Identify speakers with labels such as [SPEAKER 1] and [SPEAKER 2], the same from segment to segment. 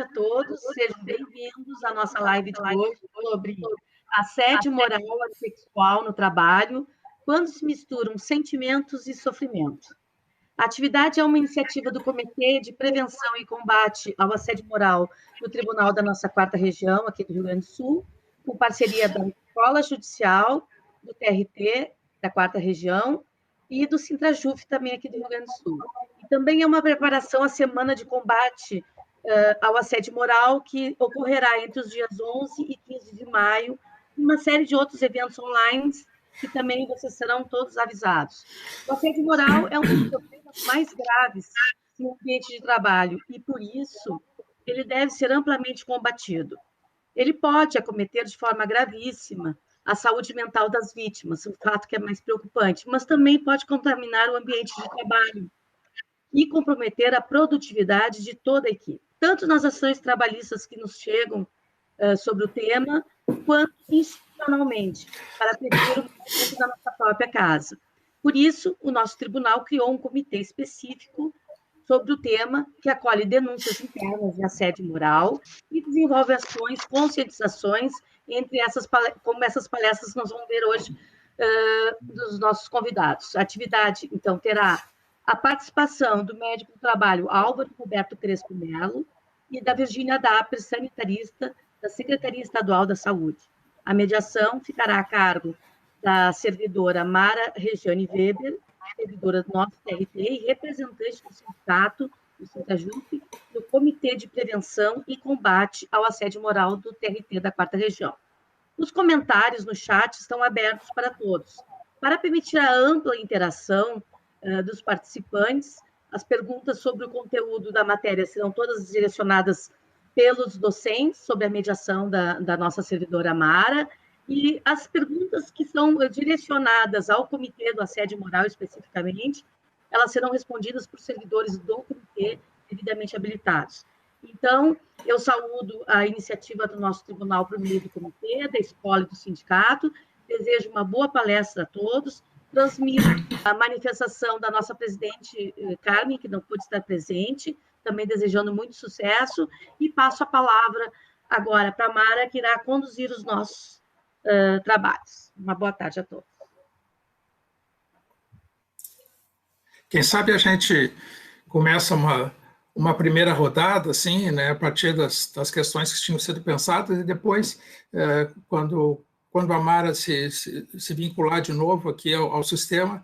[SPEAKER 1] a todos, sejam bem-vindos à nossa live de hoje sobre assédio moral e sexual no trabalho, quando se misturam sentimentos e sofrimento. A atividade é uma iniciativa do Comitê de Prevenção e Combate ao Assédio Moral no Tribunal da nossa 4ª Região, aqui do Rio Grande do Sul, com parceria da Escola Judicial, do TRT, da 4ª Região, e do Sintrajuf, também aqui do Rio Grande do Sul. E também é uma preparação à Semana de Combate ao Assédio Moral, que ocorrerá entre os dias 11 e 15 de maio, e uma série de outros eventos online, que também vocês serão todos avisados. O assédio moral é um dos problemas mais graves no ambiente de trabalho, e, por isso, ele deve ser amplamente combatido. Ele pode acometer de forma gravíssima a saúde mental das vítimas, um fato que é mais preocupante, mas também pode contaminar o ambiente de trabalho e comprometer a produtividade de toda a equipe, tanto nas ações trabalhistas que nos chegam sobre o tema, quanto institucionalmente, para prevenir o movimento da nossa própria casa. Por isso, o nosso tribunal criou um comitê específico sobre o tema, que acolhe denúncias internas de assédio moral e desenvolve ações, conscientizações, como essas palestras que nós vamos ver hoje dos nossos convidados. A atividade, então, terá a participação do médico do trabalho Álvaro Roberto Crespo Melo e da Virgínia Dapper, sanitarista da Secretaria Estadual da Saúde. A mediação ficará a cargo da servidora Mara Regiane Weber, servidora do nosso TRT e representante do sindicato, do Sintrajuf, do Comitê de Prevenção e Combate ao Assédio Moral do TRT da 4ª Região. Os comentários no chat estão abertos para todos. Para permitir a ampla interação dos participantes, as perguntas sobre o conteúdo da matéria serão todas direcionadas pelos docentes, sob a mediação da nossa servidora Mara, e as perguntas que são direcionadas ao Comitê do Assédio Moral, especificamente, elas serão respondidas por servidores do Comitê devidamente habilitados. Então, eu saúdo a iniciativa do nosso tribunal por meio do Comitê, da Escola e do Sindicato, desejo uma boa palestra a todos, transmito a manifestação da nossa presidente Carmen, que não pôde estar presente, também desejando muito sucesso, e passo a palavra agora para a Mara, que irá conduzir os nossos trabalhos. Uma boa tarde a todos.
[SPEAKER 2] Quem sabe a gente começa uma primeira rodada, assim, né, a partir das questões que tinham sido pensadas, e depois, quando a Mara se vincular de novo aqui ao sistema,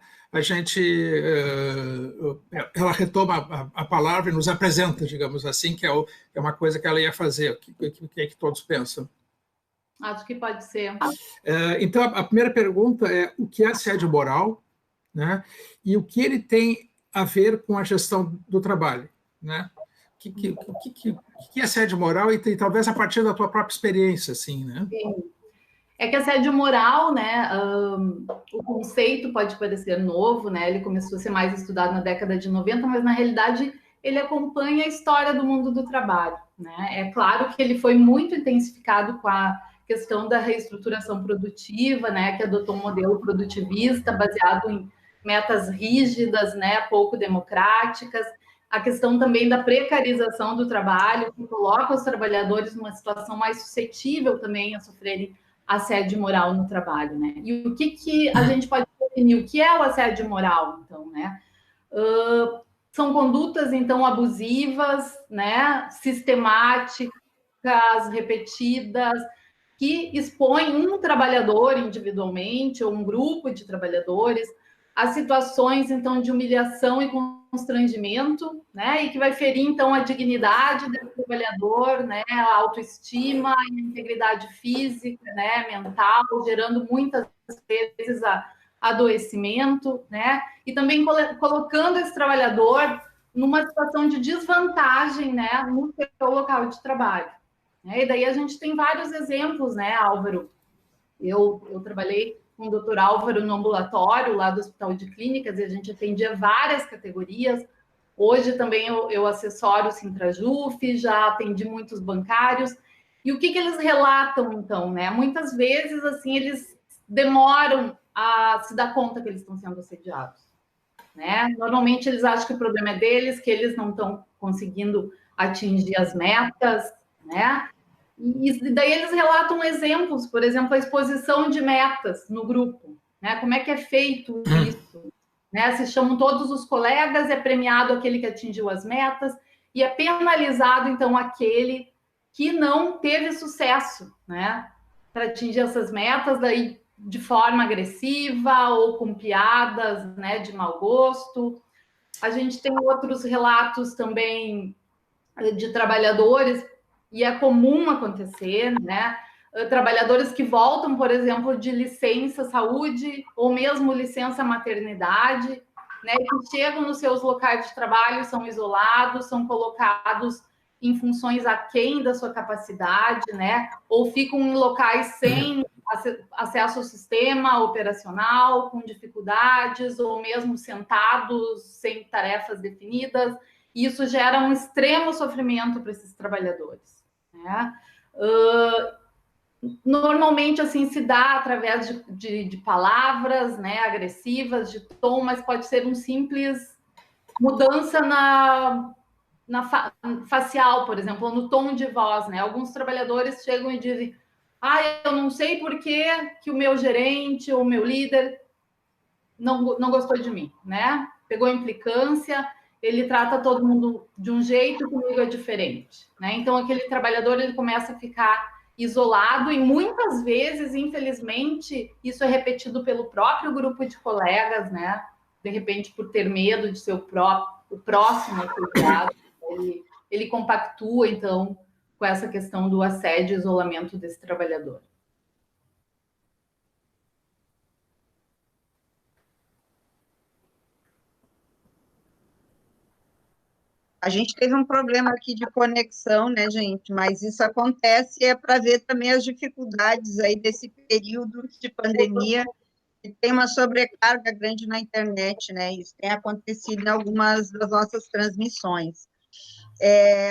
[SPEAKER 2] ela retoma a palavra e nos apresenta, digamos assim, que é uma coisa que ela ia fazer, o que é que todos pensam.
[SPEAKER 3] Acho que pode ser.
[SPEAKER 2] Então, a primeira pergunta é o que é assédio moral, né? E o que ele tem a ver com a gestão do trabalho, né? O que é assédio moral e talvez a partir da tua própria experiência, assim, né?
[SPEAKER 3] Sim. É que assédio moral, né, o conceito pode parecer novo, né, ele começou a ser mais estudado na década de 90, mas na realidade ele acompanha a história do mundo do trabalho, né? É claro que ele foi muito intensificado com a questão da reestruturação produtiva, né, que adotou um modelo produtivista baseado em metas rígidas, né, pouco democráticas, a questão também da precarização do trabalho, que coloca os trabalhadores numa situação mais suscetível também a sofrerem assédio moral no trabalho, né? E o que a gente pode definir? O que é o assédio moral, então, né? São condutas, então, abusivas, né? Sistemáticas, repetidas, que expõem um trabalhador individualmente ou um grupo de trabalhadores a situações, então, de humilhação e constrangimento, né? E que vai ferir, então, a dignidade do trabalhador, né? A autoestima e a integridade física, né? Mental, gerando muitas vezes adoecimento, né? E também colocando esse trabalhador numa situação de desvantagem, né? No seu local de trabalho. E daí a gente tem vários exemplos, né, Álvaro? Eu trabalhei com o doutor Álvaro no ambulatório lá do Hospital de Clínicas e a gente atendia várias categorias. Hoje também eu assessoro o Sintrajuf, já atendi muitos bancários. E o que eles relatam, então, né? Muitas vezes, assim, eles demoram a se dar conta que eles estão sendo assediados, né? Normalmente eles acham que o problema é deles, que eles não estão conseguindo atingir as metas, né? E daí eles relatam exemplos, por exemplo, a exposição de metas no grupo, né? Como é que é feito isso? Né? Se chamam todos os colegas, é premiado aquele que atingiu as metas e é penalizado, então, aquele que não teve sucesso, né? Para atingir essas metas, daí de forma agressiva ou com piadas, né, de mau gosto. A gente tem outros relatos também de trabalhadores, e é comum acontecer, né? Trabalhadores que voltam, por exemplo, de licença saúde ou mesmo licença maternidade, né? Que chegam nos seus locais de trabalho, são isolados, são colocados em funções aquém da sua capacidade, né? Ou ficam em locais sem acesso ao sistema operacional, com dificuldades, ou mesmo sentados, sem tarefas definidas. E isso gera um extremo sofrimento para esses trabalhadores, né? Normalmente, assim, se dá através de palavras, né, agressivas, de tom, mas pode ser um simples mudança facial, por exemplo, no tom de voz, né? Alguns trabalhadores chegam e dizem: eu não sei por que o meu gerente ou o meu líder não gostou de mim, né? Pegou implicância, ele trata todo mundo de um jeito, comigo é diferente, né? Então, aquele trabalhador, ele começa a ficar isolado e muitas vezes, infelizmente, isso é repetido pelo próprio grupo de colegas, né? De repente, por ter medo de ser o próximo assediado, ele compactua, então, com essa questão do assédio e isolamento desse trabalhador.
[SPEAKER 4] A gente teve um problema aqui de conexão, né, gente? Mas isso acontece e é para ver também as dificuldades aí desse período de pandemia, que tem uma sobrecarga grande na internet, né? Isso tem acontecido em algumas das nossas transmissões.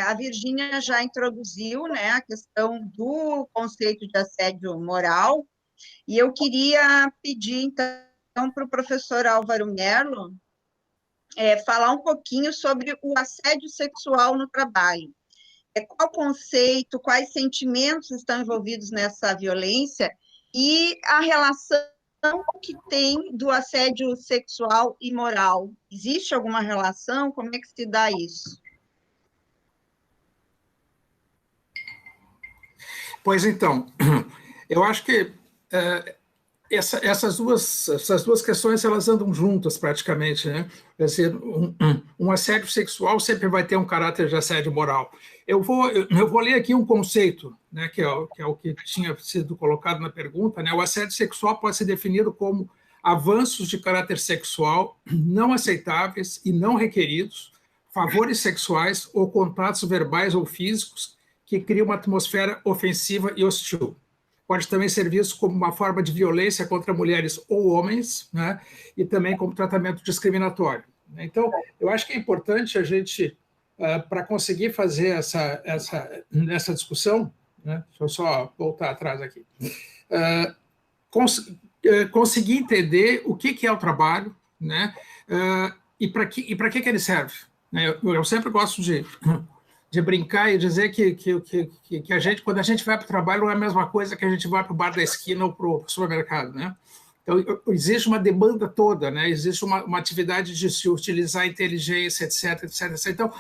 [SPEAKER 4] A Virgínia já introduziu, né, a questão do conceito de assédio moral, e eu queria pedir, então, para o professor Álvaro Merlo, falar um pouquinho sobre o assédio sexual no trabalho. Qual conceito, quais sentimentos estão envolvidos nessa violência e a relação que tem do assédio sexual e moral. Existe alguma relação? Como é que se dá isso?
[SPEAKER 2] Pois então, eu acho que essas duas questões, elas andam juntas praticamente, né? Quer dizer, um assédio sexual sempre vai ter um caráter de assédio moral. Eu vou ler aqui um conceito, né, que é o que tinha sido colocado na pergunta, né? O assédio sexual pode ser definido como avanços de caráter sexual não aceitáveis e não requeridos, favores sexuais ou contatos verbais ou físicos que criam uma atmosfera ofensiva e hostil. Pode também ser visto como uma forma de violência contra mulheres ou homens, né? E também como tratamento discriminatório. Então, eu acho que é importante a gente, para conseguir fazer essa discussão, né? Deixa eu só voltar atrás aqui, conseguir entender o que é o trabalho, né? E para que ele serve. Eu sempre gosto de brincar e dizer que a gente, quando a gente vai para o trabalho, não é a mesma coisa que a gente vai para o bar da esquina ou para o supermercado, né? Então, existe uma demanda toda, né? Existe uma atividade de se utilizar a inteligência, etc, etc, etc. Então,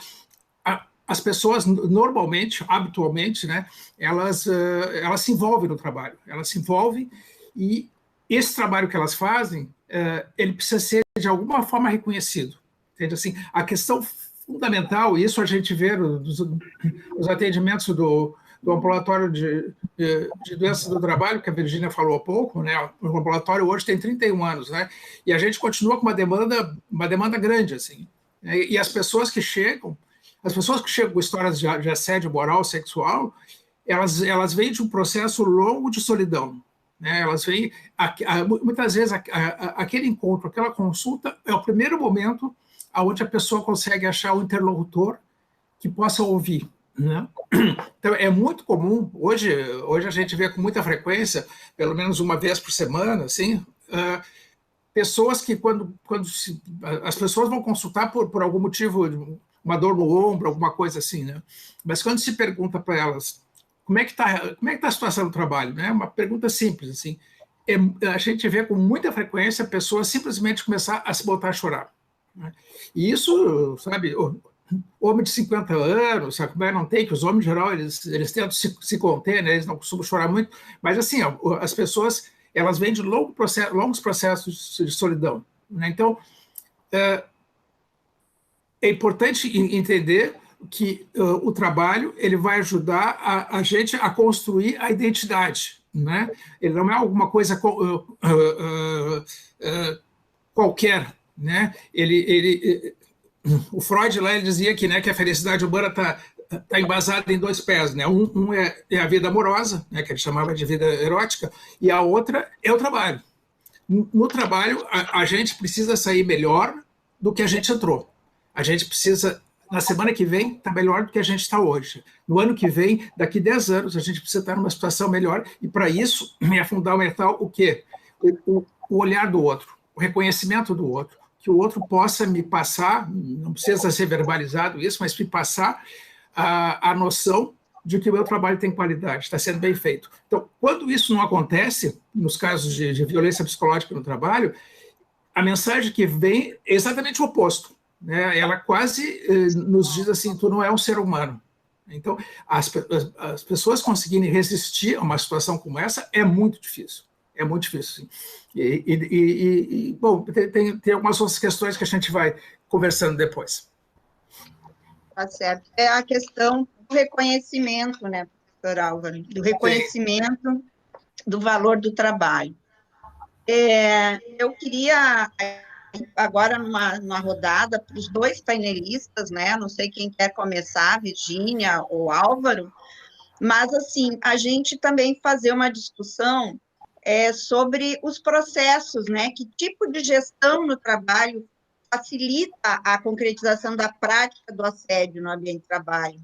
[SPEAKER 2] as pessoas, normalmente, habitualmente, né, elas se envolvem no trabalho, elas se envolvem e esse trabalho que elas fazem, ele precisa ser, de alguma forma, reconhecido. Entende? Assim, a questão fundamental, isso a gente vê nos atendimentos do ambulatório de doenças do trabalho, que a Virgínia falou há pouco, né? O ambulatório hoje tem 31 anos, né? E a gente continua com uma demanda grande, assim. E as pessoas que chegam com histórias de assédio moral, sexual, elas vêm de um processo longo de solidão, né? Elas vêm, muitas vezes, aquele encontro, aquela consulta é o primeiro momento onde a pessoa consegue achar um interlocutor que possa ouvir, né? Então, é muito comum, hoje a gente vê com muita frequência, pelo menos uma vez por semana, assim, pessoas que, quando as pessoas vão consultar por algum motivo, uma dor no ombro, alguma coisa assim, né? Mas quando se pergunta para elas como é que tá a situação do trabalho, né? Uma pergunta simples, assim. A gente vê com muita frequência pessoas simplesmente começar a se botar a chorar, né? E isso, sabe, homem de 50 anos, sabe, não tem, que os homens, em geral, eles tentam se conter, né? Eles não costumam chorar muito, mas, assim, as pessoas, elas vêm de longos processos de solidão, né? Então, é importante entender que o trabalho ele vai ajudar a gente a construir a identidade, né? Ele não é alguma coisa qualquer, né? O Freud lá ele dizia que, né, que a felicidade humana está embasada em dois pés, né? Um é a vida amorosa, né, que ele chamava de vida erótica, e a outra é o trabalho. No trabalho, a gente precisa sair melhor do que a gente entrou. A gente precisa, na semana que vem, estar melhor do que a gente está hoje. No ano que vem, daqui 10 anos, a gente precisa estar numa situação melhor, e para isso é fundamental o quê? O olhar do outro, o reconhecimento do outro, que o outro possa me passar, não precisa ser verbalizado isso, mas me passar a noção de que o meu trabalho tem qualidade, está sendo bem feito. Então, quando isso não acontece, nos casos de violência psicológica no trabalho, a mensagem que vem é exatamente o oposto, né? Ela quase nos diz assim, tu não é um ser humano. Então, as pessoas conseguirem resistir a uma situação como essa é muito difícil. É muito difícil, sim. Bom, tem algumas outras questões que a gente vai conversando depois.
[SPEAKER 4] Tá certo. É a questão do reconhecimento, né, professor Álvaro? Do reconhecimento do valor do trabalho. Eu queria, agora, numa rodada, para os dois painelistas, né, não sei quem quer começar, Virgínia ou Álvaro, mas, assim, a gente também fazer uma discussão sobre os processos, né, que tipo de gestão no trabalho facilita a concretização da prática do assédio no ambiente de trabalho.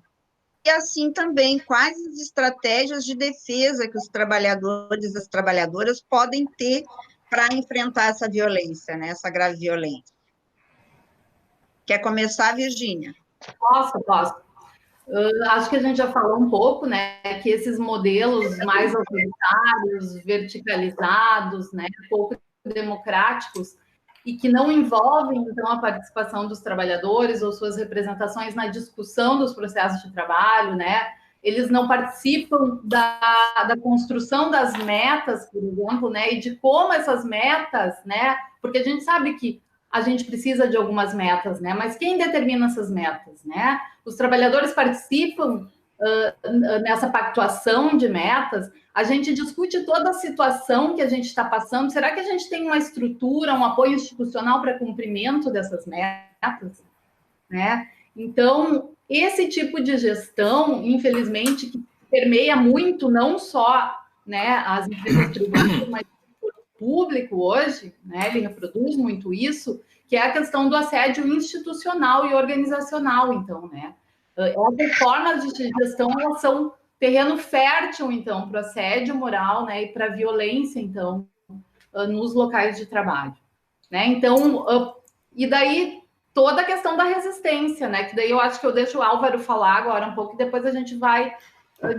[SPEAKER 4] E, assim, também, quais as estratégias de defesa que os trabalhadores e as trabalhadoras podem ter para enfrentar essa violência, né, essa grave violência. Quer começar, Virgínia?
[SPEAKER 3] Posso. Acho que a gente já falou um pouco, né, que esses modelos mais autoritários, verticalizados, né, pouco democráticos, e que não envolvem, então, a participação dos trabalhadores ou suas representações na discussão dos processos de trabalho, né, eles não participam da construção das metas, por exemplo, né, e de como essas metas, né, porque a gente sabe que a gente precisa de algumas metas, né? Mas quem determina essas metas, né? Os trabalhadores participam nessa pactuação de metas. A gente discute toda a situação que a gente está passando. Será que a gente tem uma estrutura, um apoio institucional para cumprimento dessas metas, né? Então, esse tipo de gestão, infelizmente, que permeia muito não só, né, as empresas privadas, mas público hoje, né, ele reproduz muito isso, que é a questão do assédio institucional e organizacional, então, né. Essas formas de gestão, elas são terreno fértil, então, para o assédio moral, né, e para a violência, então, nos locais de trabalho, né. Então, e daí toda a questão da resistência, né, que daí eu acho que eu deixo o Álvaro falar agora um pouco, e depois a gente vai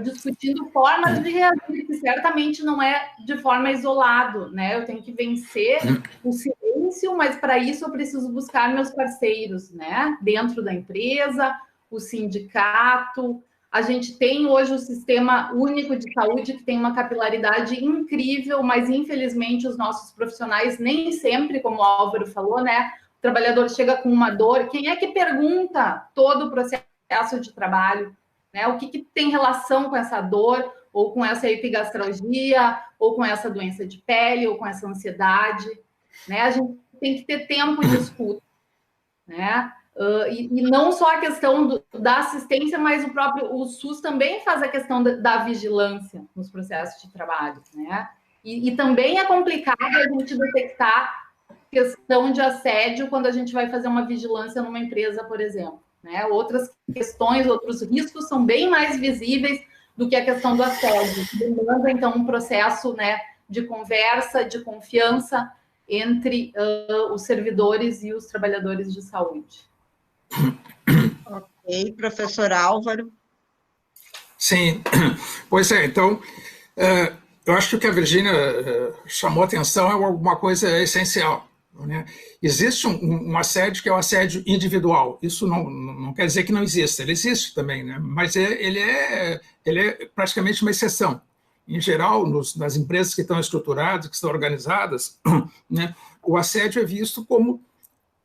[SPEAKER 3] discutindo formas de reagir, que certamente não é de forma isolada, né? Eu tenho que vencer o silêncio, mas para isso eu preciso buscar meus parceiros, né? Dentro da empresa, o sindicato. A gente tem hoje o Sistema Único de Saúde, que tem uma capilaridade incrível, mas infelizmente os nossos profissionais nem sempre, como o Álvaro falou, né? O trabalhador chega com uma dor. Quem é que pergunta todo o processo de trabalho? Né, o que tem relação com essa dor, ou com essa epigastralgia, ou com essa doença de pele, ou com essa ansiedade, né? A gente tem que ter tempo de escuta, né? E não só a questão da assistência, mas o SUS também faz a questão da vigilância nos processos de trabalho, né? E também é complicado a gente detectar questão de assédio quando a gente vai fazer uma vigilância numa empresa, por exemplo. Né? Outras questões, outros riscos são bem mais visíveis do que a questão do assédio, que demanda, então, um processo, né, de conversa, de confiança entre os servidores e os trabalhadores de saúde.
[SPEAKER 4] Ok, professor Álvaro.
[SPEAKER 2] Sim, pois é, então, eu acho que o que a Virgínia chamou atenção é alguma coisa essencial, né? Existe um assédio que é o assédio individual, isso não quer dizer que não exista, ele existe também, né? Mas ele é praticamente uma exceção. Em geral, nas empresas que estão estruturadas, que estão organizadas, né, o assédio é visto como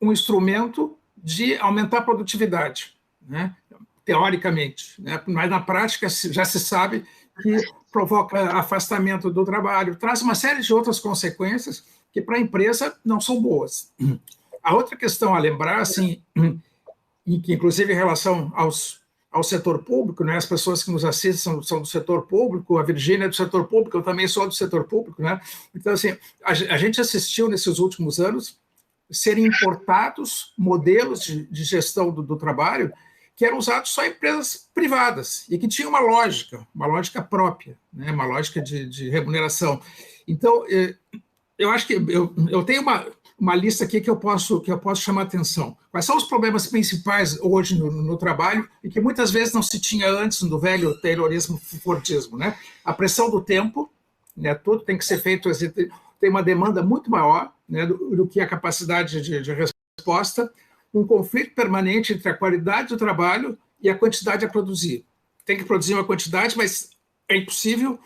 [SPEAKER 2] um instrumento de aumentar a produtividade, né? Teoricamente, né? Mas na prática já se sabe que provoca afastamento do trabalho, traz uma série de outras consequências que para a empresa não são boas. A outra questão a lembrar, assim, e que inclusive em relação ao setor público, né? As pessoas que nos assistem são do setor público, a Virgínia é do setor público, eu também sou do setor público, né? Então, assim, a gente assistiu nesses últimos anos serem importados modelos de gestão do trabalho que eram usados só em empresas privadas e que tinham uma lógica própria, né? Uma lógica de remuneração. Então, eu acho que eu tenho uma lista aqui que eu posso chamar atenção. Quais são os problemas principais hoje no trabalho e que muitas vezes não se tinha antes do velho Taylorismo, Fordismo, né? A pressão do tempo, né? Tudo tem que ser feito, tem uma demanda muito maior, né, do que a capacidade de resposta, um conflito permanente entre a qualidade do trabalho e a quantidade a produzir. Tem que produzir uma quantidade, mas é impossível,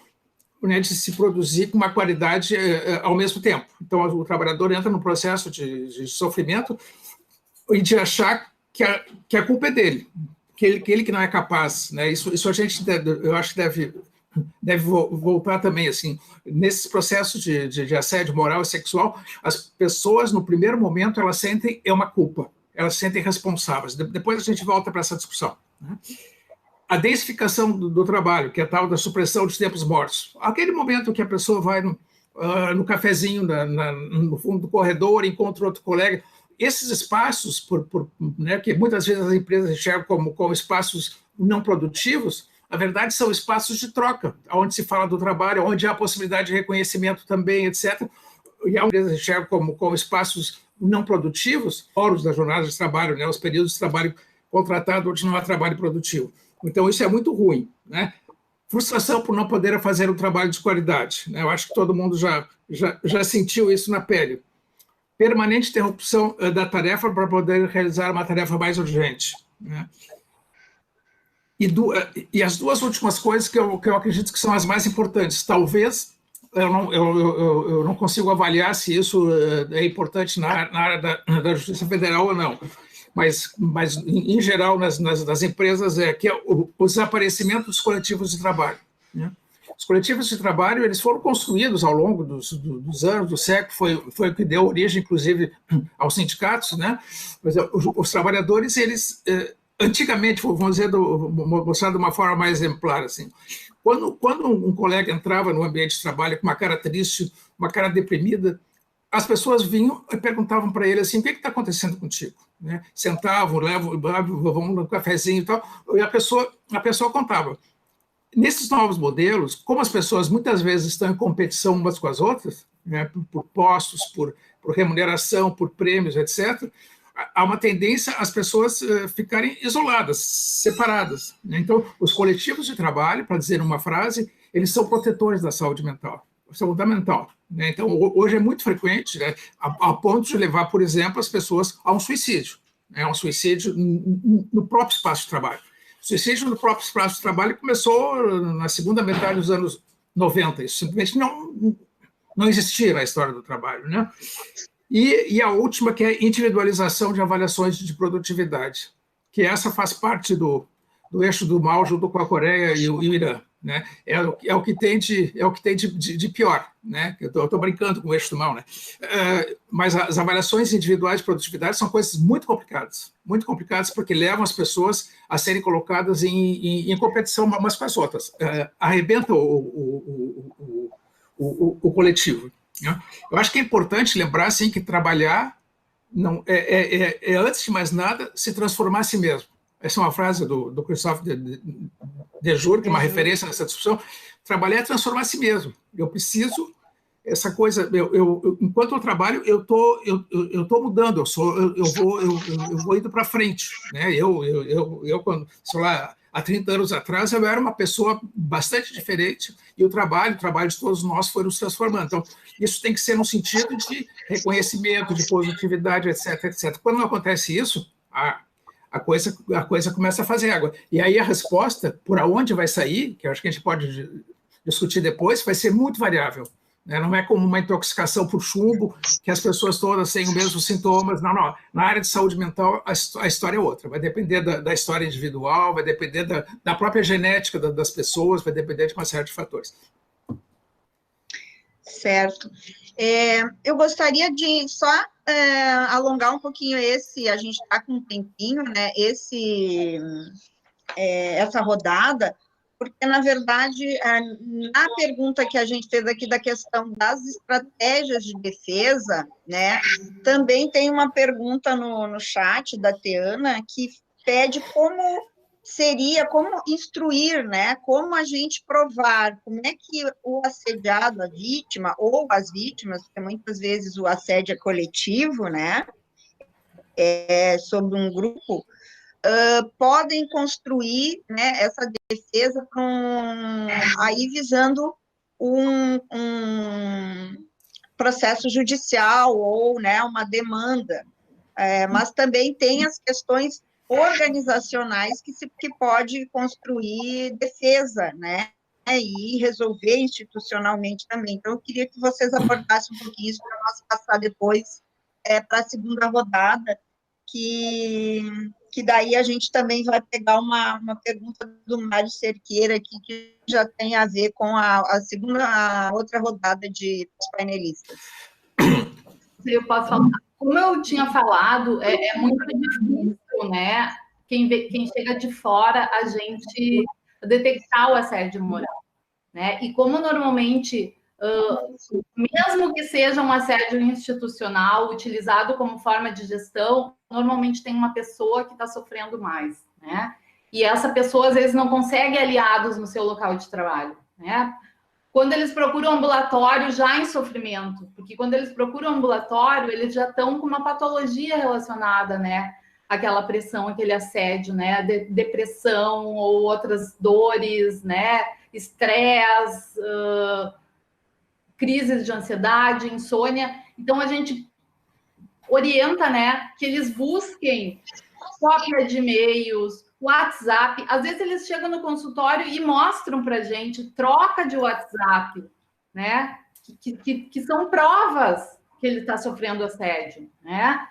[SPEAKER 2] né, de se produzir com uma qualidade ao mesmo tempo. Então, o trabalhador entra num processo de sofrimento e de achar que a culpa é dele, que ele que não é capaz, né? Isso a gente, eu acho que deve voltar também, assim, nesses processos de assédio moral e sexual, as pessoas, no primeiro momento, elas sentem uma culpa, elas se sentem responsáveis. Depois a gente volta para essa discussão, né? A densificação do trabalho, que é a tal da supressão dos tempos mortos. Aquele momento que a pessoa vai no cafezinho, no fundo do corredor, encontra outro colega, esses espaços, né, que muitas vezes as empresas enxergam como espaços não produtivos, na verdade são espaços de troca, onde se fala do trabalho, onde há a possibilidade de reconhecimento também, etc. E a empresa enxerga como espaços não produtivos, horas da jornada de trabalho, né, os períodos de trabalho contratado onde não há trabalho produtivo. Então, isso é muito ruim, né? Frustração por não poder fazer um trabalho de qualidade, né? Eu acho que todo mundo já sentiu isso na pele. Permanente interrupção da tarefa para poder realizar uma tarefa mais urgente, né? E as duas últimas coisas que eu acredito que são as mais importantes. Talvez, eu não consigo avaliar se isso é importante na área da Justiça Federal ou não, mas em geral, nas empresas, que é o desaparecimento dos coletivos de trabalho, né? Os coletivos de trabalho, eles foram construídos ao longo dos anos, do século, foi o que deu origem, inclusive, aos sindicatos, né? Mas os trabalhadores, eles, antigamente, vamos dizer, mostrar de uma forma mais exemplar, assim, quando um colega entrava no ambiente de trabalho com uma cara triste, uma cara deprimida, as pessoas vinham e perguntavam para ele assim, o que está acontecendo contigo? Né? Sentavam, vamos no cafezinho e tal, e a pessoa contava. Nesses novos modelos, como as pessoas muitas vezes estão em competição umas com as outras, né, por postos, por remuneração, por prêmios, etc., há uma tendência às pessoas ficarem isoladas, separadas, né? Então, os coletivos de trabalho, para dizer uma frase, eles são protetores da saúde mental. Isso é fundamental, né? Então, hoje é muito frequente, né, a ponto de levar, por exemplo, as pessoas a um suicídio, né, um suicídio no próprio espaço de trabalho. O suicídio no próprio espaço de trabalho começou na segunda metade dos anos 90, isso simplesmente não existia na história do trabalho, né? E a última, que é a individualização de avaliações de produtividade, que essa faz parte do eixo do mal junto com a Coreia e o Irã, né? É o que tem de pior, né? Eu estou brincando com o eixo do mal, né? Mas as avaliações individuais de produtividade são coisas muito complicadas porque levam as pessoas a serem colocadas em competição umas com as outras. Arrebenta o coletivo, né? Eu acho que é importante lembrar assim, que trabalhar não é antes de mais nada, se transformar a si mesmo. Essa é uma frase do Christophe Dejour, que é uma referência nessa discussão. Trabalhar é transformar a si mesmo. Eu preciso essa coisa, enquanto eu trabalho, eu tô mudando, eu vou indo para frente, né? Quando, sei lá, há 30 anos atrás, eu era uma pessoa bastante diferente e o trabalho de todos nós foi nos transformando. Então, isso tem que ser no sentido de reconhecimento, de positividade, etc, etc. Quando não acontece isso, a coisa começa a fazer água. E aí a resposta, por onde vai sair, que eu acho que a gente pode discutir depois, vai ser muito variável. Não é como uma intoxicação por chumbo, que as pessoas todas têm os mesmos sintomas. Não, não. Na área de saúde mental, a história é outra. Vai depender da história individual, vai depender da própria genética das pessoas, vai depender de uma série de fatores.
[SPEAKER 4] Certo. Eu gostaria de só alongar um pouquinho a gente está com um tempinho, né, essa rodada, porque, na verdade, na pergunta que a gente fez aqui da questão das estratégias de defesa, né, também tem uma pergunta no chat da Teana que pede como instruir, né, como a gente provar, como é que o assediado, a vítima, ou as vítimas, porque muitas vezes o assédio é coletivo, né, sobre um grupo, podem construir, né, essa defesa aí visando um processo judicial ou, né, uma demanda, mas também tem as questões organizacionais que pode construir defesa, né, e resolver institucionalmente também. Então, eu queria que vocês abordassem um pouquinho isso para nós passar depois para a segunda rodada, que daí a gente também vai pegar uma pergunta do Mário Cerqueira aqui, que já tem a ver com a outra rodada de painelistas.
[SPEAKER 3] Eu posso falar. Como eu tinha falado, é muito difícil, né? Quem chega de fora, a gente detectar o assédio moral, né? E como normalmente, mesmo que seja um assédio institucional utilizado como forma de gestão, normalmente tem uma pessoa que está sofrendo mais, né? E essa pessoa, às vezes, não consegue aliados no seu local de trabalho, né? Quando eles procuram ambulatório já em sofrimento, porque quando eles procuram ambulatório, eles já estão com uma patologia relacionada, né? Aquela pressão, aquele assédio, né? Depressão ou outras dores, né? Estresse, crises de ansiedade, insônia. Então, a gente orienta, né? Que eles busquem cópia de e-mails, WhatsApp. Às vezes eles chegam no consultório e mostram para a gente troca de WhatsApp, né? Que são provas que ele está sofrendo assédio, né?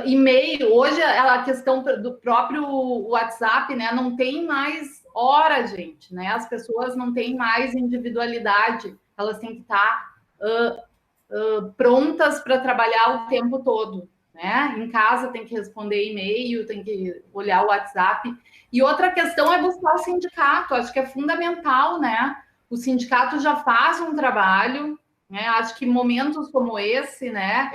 [SPEAKER 3] E-mail, hoje a questão do próprio WhatsApp, né? Não tem mais hora, gente, né? As pessoas não têm mais individualidade, elas têm que estar prontas para trabalhar o tempo todo, né? Em casa tem que responder e-mail, tem que olhar o WhatsApp. E outra questão é buscar o sindicato, acho que é fundamental, né? O sindicato já faz um trabalho, né? Acho que momentos como esse, né?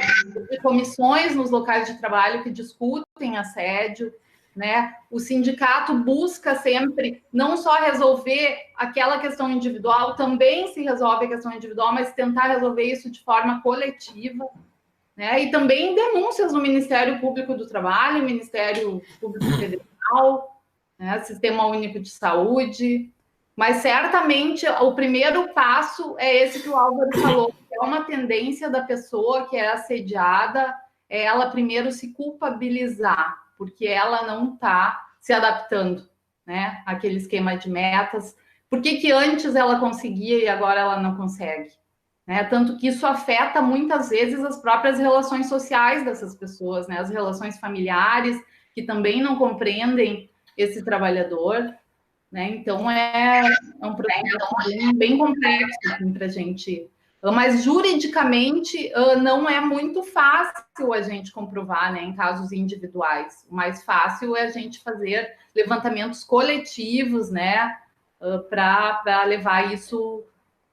[SPEAKER 3] De comissões nos locais de trabalho que discutem assédio, né? O sindicato busca sempre não só resolver aquela questão individual, também se resolve a questão individual, mas tentar resolver isso de forma coletiva, né? E também denúncias no Ministério Público do Trabalho, Ministério Público Federal, né? Sistema Único de Saúde. Mas certamente o primeiro passo é esse que o Álvaro falou, que é uma tendência da pessoa que é assediada, é ela primeiro se culpabilizar, porque ela não está se adaptando, né? Aquele esquema de metas. Por que antes ela conseguia e agora ela não consegue? Né? Tanto que isso afeta muitas vezes as próprias relações sociais dessas pessoas, né? As relações familiares, que também não compreendem esse trabalhador, né? Então é um processo bem complexo assim, para a gente. Mas juridicamente não é muito fácil a gente comprovar, né, em casos individuais. O mais fácil é a gente fazer levantamentos coletivos, né, para levar isso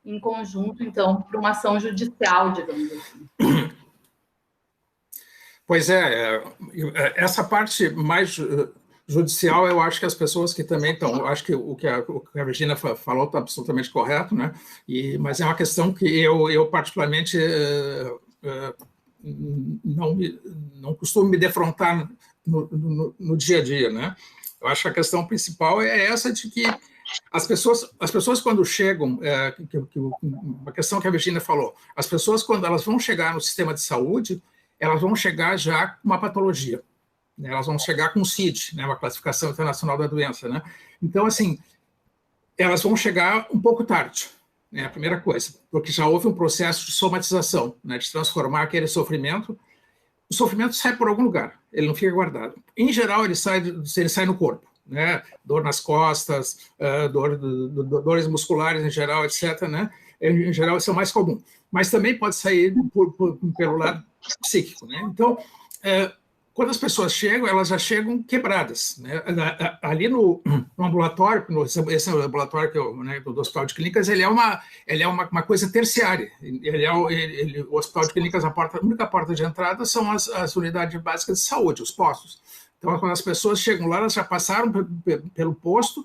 [SPEAKER 3] em conjunto, então, para uma ação judicial, digamos assim.
[SPEAKER 2] Pois essa parte mais judicial, eu acho que as pessoas que também estão, eu acho que o que a Virginia falou está absolutamente correto, né? Mas é uma questão que eu particularmente não costumo me defrontar no dia a dia, né? Eu acho que a questão principal é essa de que as pessoas quando chegam, uma questão que a Virginia falou, as pessoas quando elas vão chegar no sistema de saúde, elas vão chegar já com uma patologia, né? Elas vão chegar com CID, né? Uma classificação internacional da doença, né? Então, assim, elas vão chegar um pouco tarde, né? A primeira coisa, porque já houve um processo de somatização, né? De transformar aquele sofrimento. O sofrimento sai por algum lugar, ele não fica guardado. Em geral, ele sai no corpo, né? Dor nas costas, dores musculares em geral, etc., né? Em geral, isso é o mais comum. Mas também pode sair pelo lado psíquico, né? Então, quando as pessoas chegam, elas já chegam quebradas, né? Ali no ambulatório, esse ambulatório do Hospital de Clínicas, ele é uma coisa terciária. O Hospital de Clínicas, a única porta de entrada são as unidades básicas de saúde, os postos. Então, quando as pessoas chegam lá, elas já passaram pelo posto,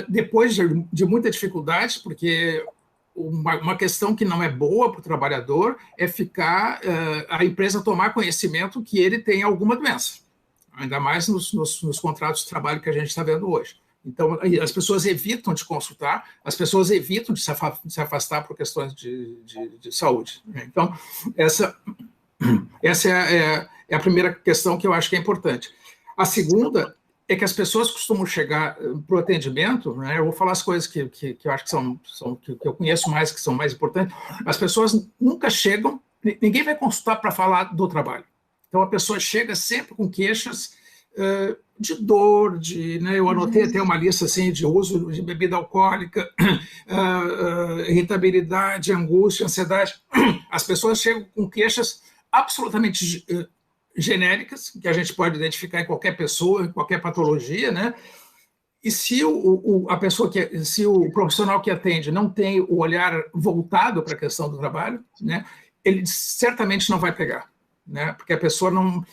[SPEAKER 2] depois de muita dificuldade, porque uma questão que não é boa para o trabalhador é a empresa tomar conhecimento que ele tem alguma doença, ainda mais nos contratos de trabalho que a gente está vendo hoje. Então, as pessoas evitam de consultar, as pessoas evitam de se afastar por questões de saúde. Então, essa é a primeira questão que eu acho que é importante. A segunda é que as pessoas costumam chegar para o atendimento, né? Eu vou falar as coisas que eu acho que eu conheço mais, que são mais importantes. As pessoas nunca chegam, ninguém vai consultar para falar do trabalho. Então, a pessoa chega sempre com queixas de dor, né? Eu anotei até uma lista assim, de uso de bebida alcoólica, irritabilidade, angústia, ansiedade. As pessoas chegam com queixas absolutamente genéricas, que a gente pode identificar em qualquer pessoa, em qualquer patologia, né? E se se o profissional que atende não tem o olhar voltado para a questão do trabalho, né, ele certamente não vai pegar, né? Porque a pessoa não...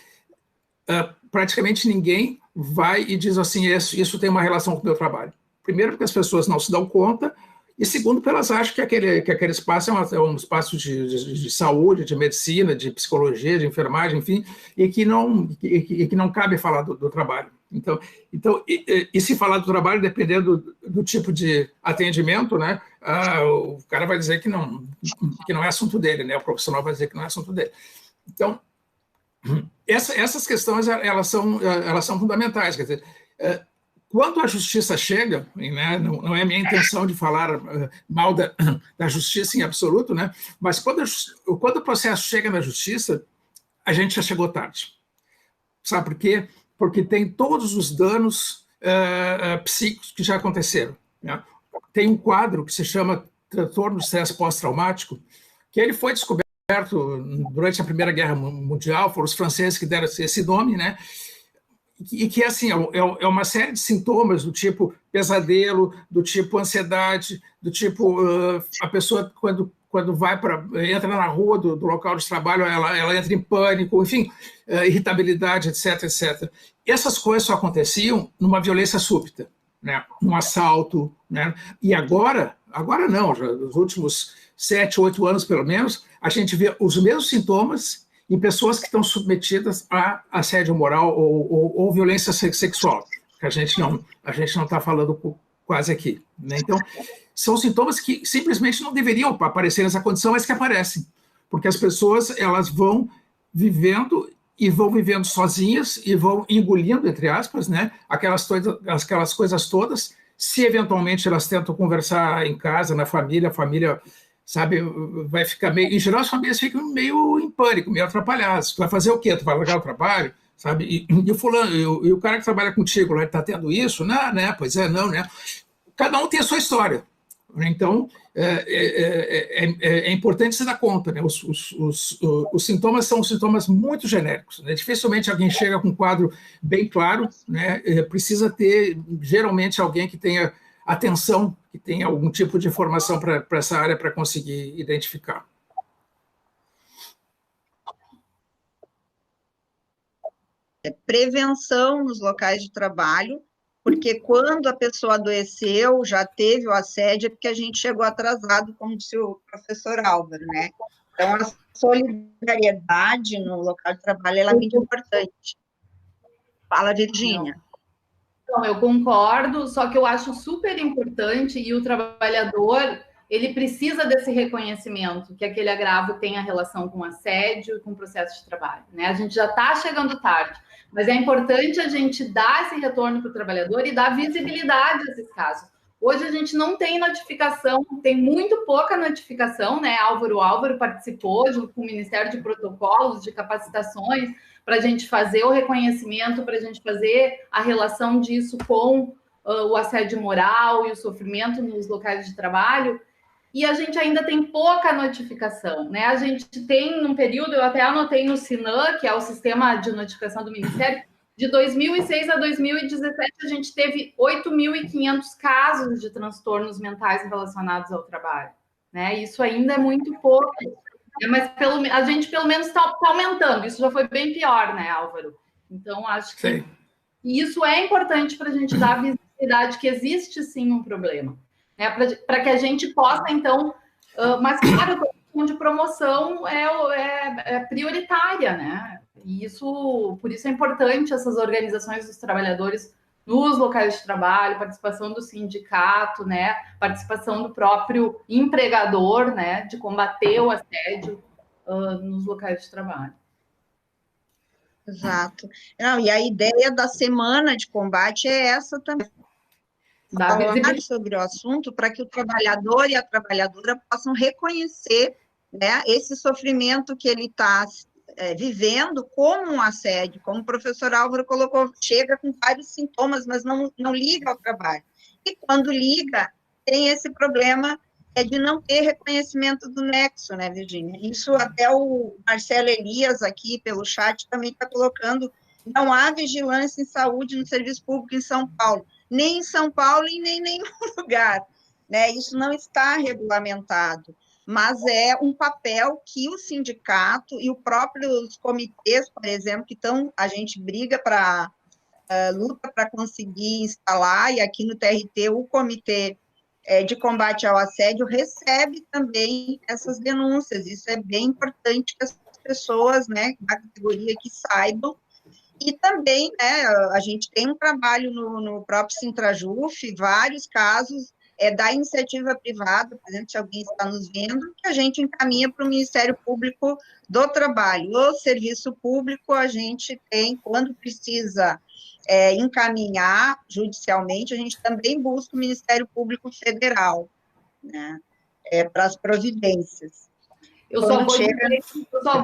[SPEAKER 2] praticamente ninguém vai e diz assim, isso tem uma relação com o meu trabalho. Primeiro, porque as pessoas não se dão conta, e segundo, porque elas acham que aquele espaço é um espaço de saúde, de medicina, de psicologia, de enfermagem, enfim, e que não cabe falar do trabalho. Então, e se falar do trabalho, dependendo do tipo de atendimento, né, o cara vai dizer que não é assunto dele, né, o profissional vai dizer que não é assunto dele. Então, essas questões elas são fundamentais. Quer dizer, quando a justiça chega, né, não é minha intenção de falar mal da justiça em absoluto, né, mas quando o processo chega na justiça, a gente já chegou tarde. Sabe por quê? Porque tem todos os danos psíquicos que já aconteceram, né? Tem um quadro que se chama transtorno de estresse pós-traumático, que ele foi descoberto durante a Primeira Guerra Mundial, foram os franceses que deram esse nome, né? E que assim, é uma série de sintomas do tipo pesadelo, do tipo ansiedade, do tipo a pessoa quando entra na rua do local de trabalho, ela entra em pânico, enfim, irritabilidade, etc, etc. E essas coisas só aconteciam numa violência súbita, né? Um assalto, né? E agora não, já nos últimos 7, 8 anos pelo menos, a gente vê os mesmos sintomas em pessoas que estão submetidas a assédio moral ou violência sexual, que a gente não está falando quase aqui, né? Então, são sintomas que simplesmente não deveriam aparecer nessa condição, mas que aparecem, porque as pessoas elas vão vivendo sozinhas e vão engolindo, entre aspas, né, aquelas coisas todas. Se eventualmente elas tentam conversar em casa, na família, a família, sabe, vai ficar meio... Em geral, as famílias ficam meio em pânico, meio atrapalhadas. Tu vai fazer o quê? Tu vai largar o trabalho? Sabe? E o fulano, e o cara que trabalha contigo lá, está tendo isso? Não, né? Pois é, não, né? Cada um tem a sua história. Então, é importante se dar conta, né? Os sintomas são sintomas muito genéricos, né? Dificilmente alguém chega com um quadro bem claro, né? Precisa ter, geralmente, alguém que tenha atenção, que tenha algum tipo de informação para essa área para conseguir identificar.
[SPEAKER 4] prevenção nos locais de trabalho, porque quando a pessoa adoeceu, já teve o assédio, é porque a gente chegou atrasado, como disse o professor Álvaro, né? Então, a solidariedade no local de trabalho ela é muito importante. Fala, Virgínia.
[SPEAKER 3] Então, eu concordo, só que eu acho super importante, e o trabalhador, ele precisa desse reconhecimento, que aquele agravo tem a relação com assédio e com processo de trabalho, né? A gente já está chegando tarde, mas é importante a gente dar esse retorno para o trabalhador e dar visibilidade a esses casos. Hoje a gente não tem notificação, tem muito pouca notificação, né? Álvaro participou junto com o Ministério de Protocolos, de capacitações, para a gente fazer o reconhecimento, para a gente fazer a relação disso com o assédio moral e o sofrimento nos locais de trabalho, e a gente ainda tem pouca notificação, né? A gente tem um período, eu até anotei no SINAM, que é o sistema de notificação do Ministério, de 2006 a 2017, a gente teve 8.500 casos de transtornos mentais relacionados ao trabalho, né? Isso ainda é muito pouco. Mas a gente, pelo menos, está aumentando. Isso já foi bem pior, né, Álvaro? Então, acho que isso é importante para a gente dar visibilidade que existe, sim, um problema. Né? Para que a gente possa, então... mas, claro, a questão de promoção é prioritária, né? E isso, por isso é importante essas organizações dos trabalhadores nos locais de trabalho, participação do sindicato, né, participação do próprio empregador, né, de combater o assédio nos locais de trabalho.
[SPEAKER 4] Exato. Não, e a ideia da semana de combate é essa também. Falar sobre o assunto para que o trabalhador e a trabalhadora possam reconhecer, né, esse sofrimento que ele está vivendo como um assédio, como o professor Álvaro colocou, chega com vários sintomas, mas não liga ao trabalho. E quando liga, tem esse problema de não ter reconhecimento do nexo, né, Virgínia? Isso até o Marcelo Elias aqui pelo chat também está colocando, não há vigilância em saúde no serviço público em São Paulo, nem em São Paulo e nem em nenhum lugar, né? Isso não está regulamentado, mas é um papel que o sindicato e os próprios comitês, por exemplo, que a gente briga para luta para conseguir instalar, e aqui no TRT o comitê de combate ao assédio recebe também essas denúncias. Isso é bem importante que as pessoas, né, da categoria que saibam. E também, né, a gente tem um trabalho no próprio Sintrajuf, vários casos da iniciativa privada, por exemplo, se alguém está nos vendo, que a gente encaminha para o Ministério Público do Trabalho. O serviço público, a gente tem, quando precisa encaminhar judicialmente, a gente também busca o Ministério Público Federal, né, para as providências.
[SPEAKER 3] Eu só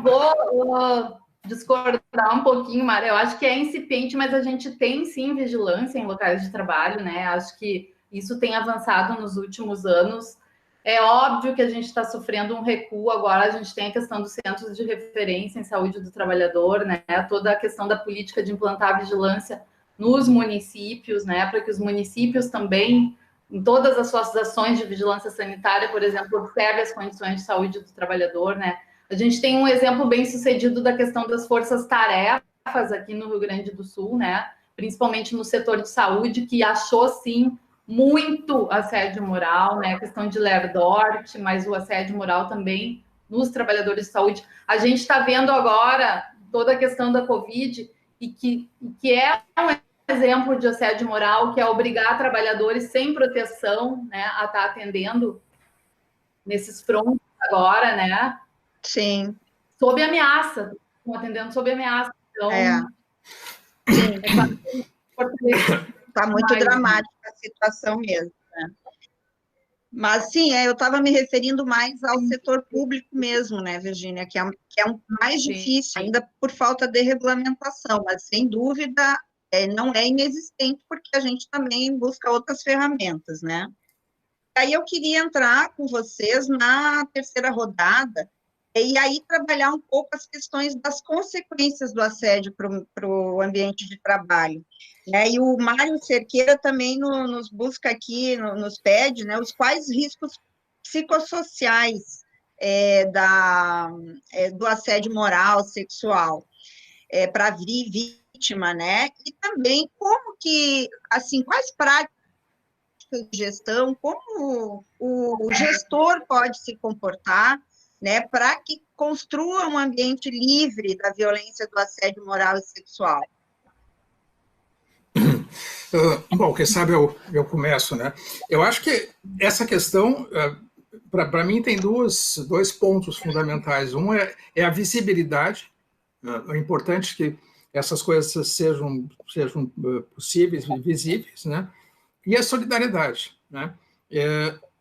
[SPEAKER 3] vou discordar um pouquinho, Mara. Eu acho que é incipiente, mas a gente tem, sim, vigilância em locais de trabalho, né? Acho que isso tem avançado nos últimos anos. É óbvio que a gente está sofrendo um recuo agora, a gente tem a questão dos centros de referência em saúde do trabalhador, né? Toda a questão da política de implantar vigilância nos municípios, né? Para que os municípios também, em todas as suas ações de vigilância sanitária, por exemplo, observem as condições de saúde do trabalhador, né? A gente tem um exemplo bem sucedido da questão das forças-tarefas aqui no Rio Grande do Sul, né? Principalmente no setor de saúde, que achou, sim, muito assédio moral, né? A questão de Lerdort, mas o assédio moral também nos trabalhadores de saúde. A gente está vendo agora toda a questão da Covid e que é um exemplo de assédio moral, que é obrigar trabalhadores sem proteção, né, a estar atendendo nesses frontes agora, né?
[SPEAKER 4] Sim.
[SPEAKER 3] Sob ameaça, estão atendendo sob ameaça. Então,
[SPEAKER 4] está muito dramática a situação mesmo, né? Mas, sim, eu estava me referindo mais ao setor público mesmo, né, Virgínia, que é um mais difícil, ainda por falta de regulamentação, mas, sem dúvida, não é inexistente, porque a gente também busca outras ferramentas, né? Aí eu queria entrar com vocês na terceira rodada, e aí trabalhar um pouco as questões das consequências do assédio para o ambiente de trabalho, né? E o Mário Cerqueira também nos busca aqui, nos pede, né, os quais riscos psicossociais do assédio moral, sexual, para vítimas vítima, né? E também como que, assim, quais práticas de gestão, como o gestor pode se comportar, né, para que construa um ambiente livre da violência, do assédio moral e sexual.
[SPEAKER 2] Bom, quem sabe eu começo, né? Eu acho que essa questão, para mim, tem dois pontos fundamentais. Um é a visibilidade. É importante que essas coisas sejam possíveis e visíveis, né? E a solidariedade, né?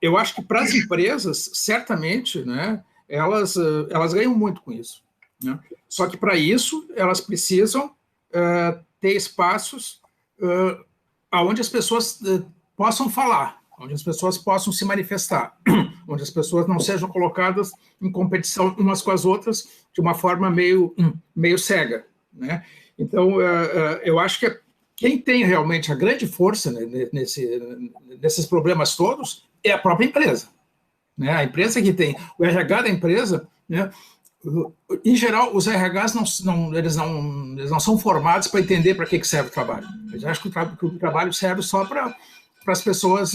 [SPEAKER 2] Eu acho que para as empresas, certamente, né, elas ganham muito com isso, né? Só que para isso elas precisam ter espaços onde as pessoas possam falar, onde as pessoas possam se manifestar, onde as pessoas não sejam colocadas em competição umas com as outras de uma forma meio cega, né? Então, eu acho que quem tem realmente a grande força, né, nesses problemas todos é a própria empresa, né? A empresa que tem o RH da empresa, né? Em geral, os RHs eles não são formados para entender para que serve o trabalho. Eles acham que o trabalho serve só para as pessoas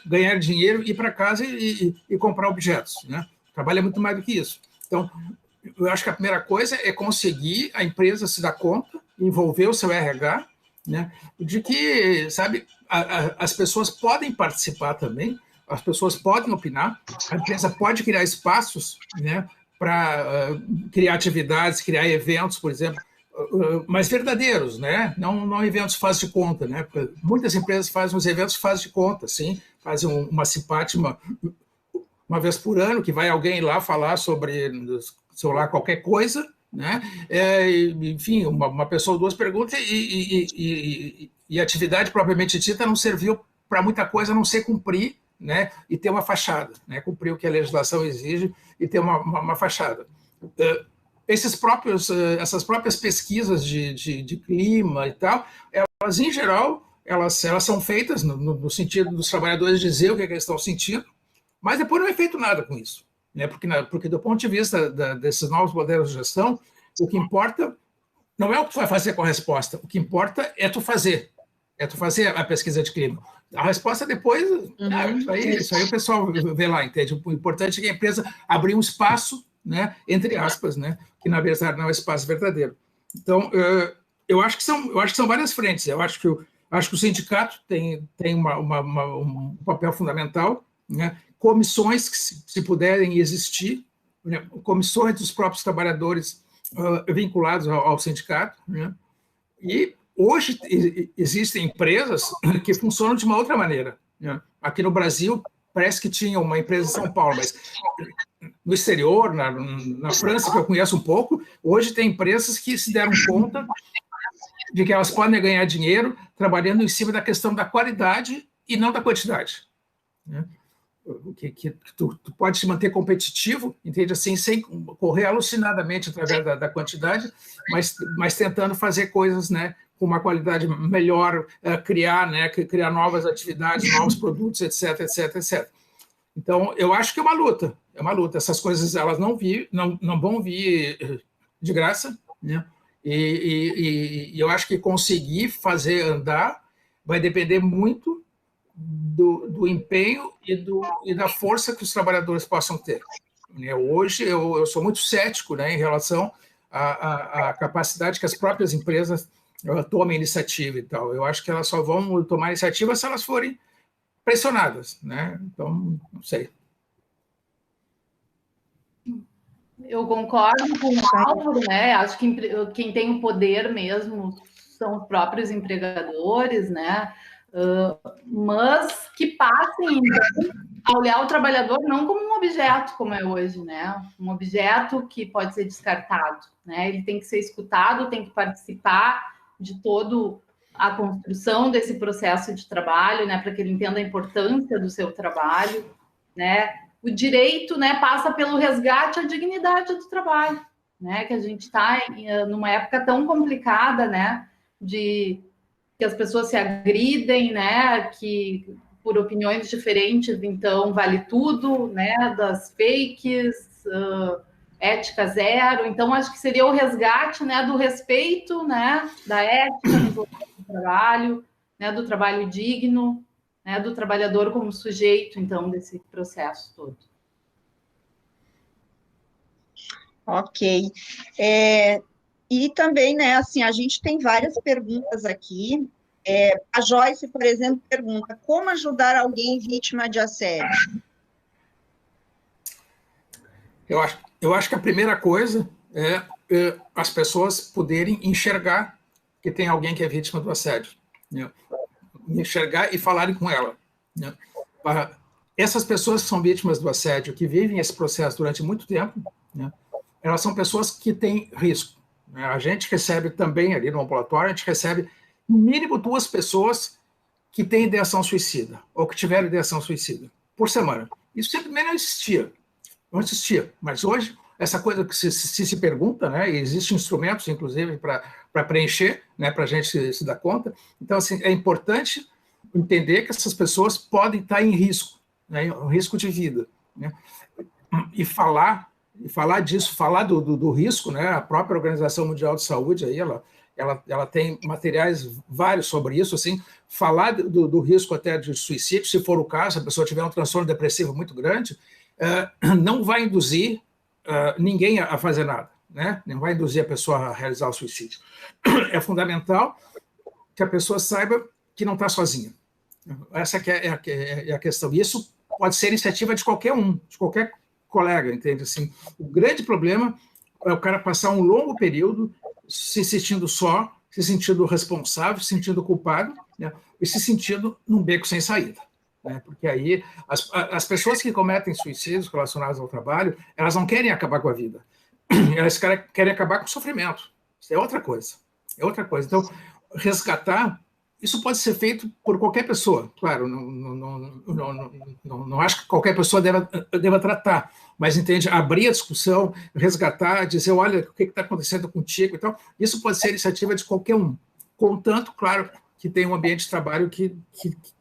[SPEAKER 2] ganharem dinheiro, ir para casa e comprar objetos, né? O trabalho é muito mais do que isso. Então, eu acho que a primeira coisa é conseguir a empresa se dar conta, envolver o seu RH, né, de que, sabe, as pessoas podem participar também, as pessoas podem opinar, a empresa pode criar espaços, né, para criar atividades, criar eventos, por exemplo, mas verdadeiros, né? Não eventos faz de conta, né? Porque muitas empresas fazem os eventos faz de conta, sim, fazem uma simpática uma vez por ano, que vai alguém lá falar sobre, sei lá, qualquer coisa, né? Enfim, uma pessoa ou duas perguntas e a atividade propriamente dita não serviu para muita coisa, a não ser cumprir, né? E ter uma fachada, né? Cumprir o que a legislação exige e ter uma fachada. Essas próprias pesquisas de clima e tal, elas, em geral, elas são feitas no sentido dos trabalhadores dizer o que eles estão sentindo, mas depois não é feito nada com isso, né? Porque do ponto de vista desses novos modelos de gestão, o que importa não é o que tu vai fazer com a resposta, o que importa é tu fazer a pesquisa de clima. A resposta depois, isso aí o pessoal vê lá, entende? O importante é que a empresa abrir um espaço, né, entre aspas, né, que na verdade não é um espaço verdadeiro. Então, eu acho que são várias frentes. Eu acho que o sindicato tem um papel fundamental, né? Comissões que, se puderem existir, né? Comissões dos próprios trabalhadores vinculados ao sindicato, né? E hoje existem empresas que funcionam de uma outra maneira, né? Aqui no Brasil, parece que tinha uma empresa em São Paulo, mas no exterior, na França, que eu conheço um pouco, hoje tem empresas que se deram conta de que elas podem ganhar dinheiro trabalhando em cima da questão da qualidade e não da quantidade, né? Que tu pode te manter competitivo, entende, assim, sem correr alucinadamente através da quantidade, mas tentando fazer coisas, né, com uma qualidade melhor, criar novas atividades, novos produtos, etc, etc, etc. Então, eu acho que é uma luta. Essas coisas elas não vão vir de graça, né? E eu acho que conseguir fazer andar vai depender muito do empenho e da força que os trabalhadores possam ter. Hoje, eu sou muito cético, né, em relação à capacidade que as próprias empresas tomem iniciativa e tal. Eu acho que elas só vão tomar iniciativa se elas forem pressionadas, né? Então, não sei.
[SPEAKER 3] Eu concordo com o Álvaro, né? Acho que quem tem o poder mesmo são os próprios empregadores, né? Mas que passem então, a olhar o trabalhador não como um objeto, como é hoje, né? Um objeto que pode ser descartado, né? Ele tem que ser escutado, tem que participar de toda a construção desse processo de trabalho, né? Para que ele entenda a importância do seu trabalho, né? O direito, né, passa pelo resgate à dignidade do trabalho, né? Que a gente está numa época tão complicada, né? De que as pessoas se agridem, né? Que por opiniões diferentes, então vale tudo, né? Das fakes, ética zero. Então, acho que seria o resgate, né, do respeito, né, da ética nos locais de trabalho, né, do trabalho digno, né, do trabalhador como sujeito, então, desse processo todo.
[SPEAKER 4] Ok. E também, né, assim, a gente tem várias perguntas aqui. A Joyce, por exemplo, pergunta: como ajudar alguém vítima de assédio?
[SPEAKER 2] Eu acho que a primeira coisa é as pessoas poderem enxergar que tem alguém que é vítima do assédio, né? Enxergar e falarem com ela, né? Essas pessoas que são vítimas do assédio, que vivem esse processo durante muito tempo, né, elas são pessoas que têm risco, né? A gente recebe também ali no ambulatório, a gente recebe no mínimo 2 pessoas que têm ideação suicida, ou que tiveram ideação suicida, por semana. Isso sempre não existia. Não existia, mas hoje, essa coisa que se pergunta, né, e existem instrumentos, inclusive, para preencher, né, para a gente se dar conta. Então, assim, é importante entender que essas pessoas podem estar em risco, né, em risco de vida, né, e falar disso, falar do risco, né, a própria Organização Mundial de Saúde, aí, ela tem materiais vários sobre isso, assim, falar do risco até de suicídio, se for o caso, se a pessoa tiver um transtorno depressivo muito grande, não vai induzir ninguém a fazer nada, né? Não vai induzir a pessoa a realizar o suicídio. É fundamental que a pessoa saiba que não está sozinha. Essa que é a questão. E isso pode ser iniciativa de qualquer um, de qualquer colega, entende? Assim, o grande problema é o cara passar um longo período se sentindo só, se sentindo responsável, se sentindo culpado, né? E se sentindo num beco sem saída. Né? Porque aí as pessoas que cometem suicídios relacionados ao trabalho, elas não querem acabar com a vida, elas querem acabar com o sofrimento. Isso é outra coisa. É outra coisa. Então, resgatar, isso pode ser feito por qualquer pessoa. Claro, não acho que qualquer pessoa deva tratar, mas, entende, abrir a discussão, resgatar, dizer, olha, o que está acontecendo contigo e tal, isso pode ser iniciativa de qualquer um. Contanto, claro, que tem um ambiente de trabalho que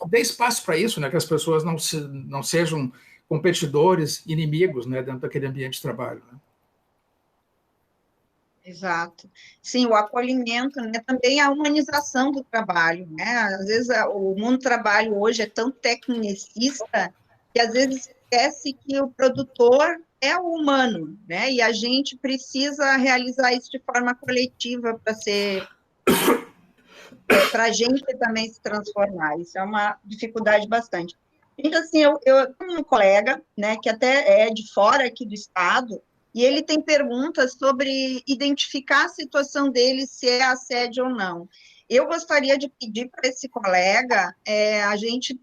[SPEAKER 2] dê espaço para isso, né? Que as pessoas não sejam competidores, inimigos, né? Dentro daquele ambiente de trabalho. Né?
[SPEAKER 4] Exato. Sim, o acolhimento, né? Também a humanização do trabalho, né? Às vezes o mundo do trabalho hoje é tão tecnicista que às vezes esquece que o produtor é o humano, né? E a gente precisa realizar isso de forma coletiva para a gente também se transformar. Isso é uma dificuldade bastante. Então, assim, eu tenho um colega, né, que até é de fora aqui do estado, e ele tem perguntas sobre identificar a situação dele, se é assédio ou não. Eu gostaria de pedir para esse colega, a gente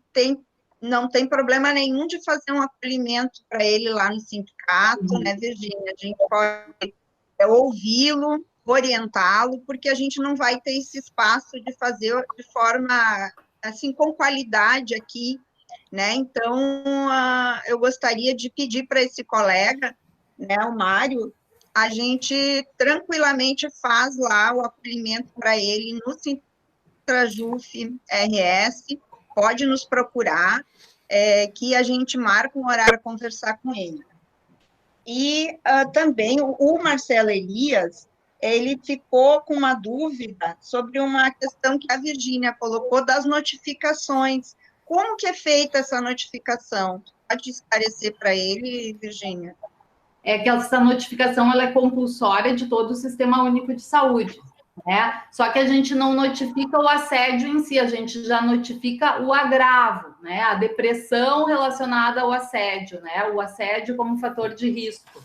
[SPEAKER 4] não tem problema nenhum de fazer um acolhimento para ele lá no sindicato, né, Virgínia? A gente pode ouvi-lo, orientá-lo, porque a gente não vai ter esse espaço de fazer de forma, assim, com qualidade aqui, né? Então, eu gostaria de pedir para esse colega, né, o Mário, a gente tranquilamente faz lá o acolhimento para ele no Sintrajuf RS, pode nos procurar, que a gente marca um horário para conversar com ele. E também o Marcelo Elias, ele ficou com uma dúvida sobre uma questão que a Virgínia colocou das notificações. Como que é feita essa notificação? Pode esclarecer para ele, Virgínia?
[SPEAKER 3] É que essa notificação ela é compulsória de todo o Sistema Único de Saúde, né? Só que a gente não notifica o assédio em si, a gente já notifica o agravo, né? A depressão relacionada ao assédio, né? O assédio como fator de risco,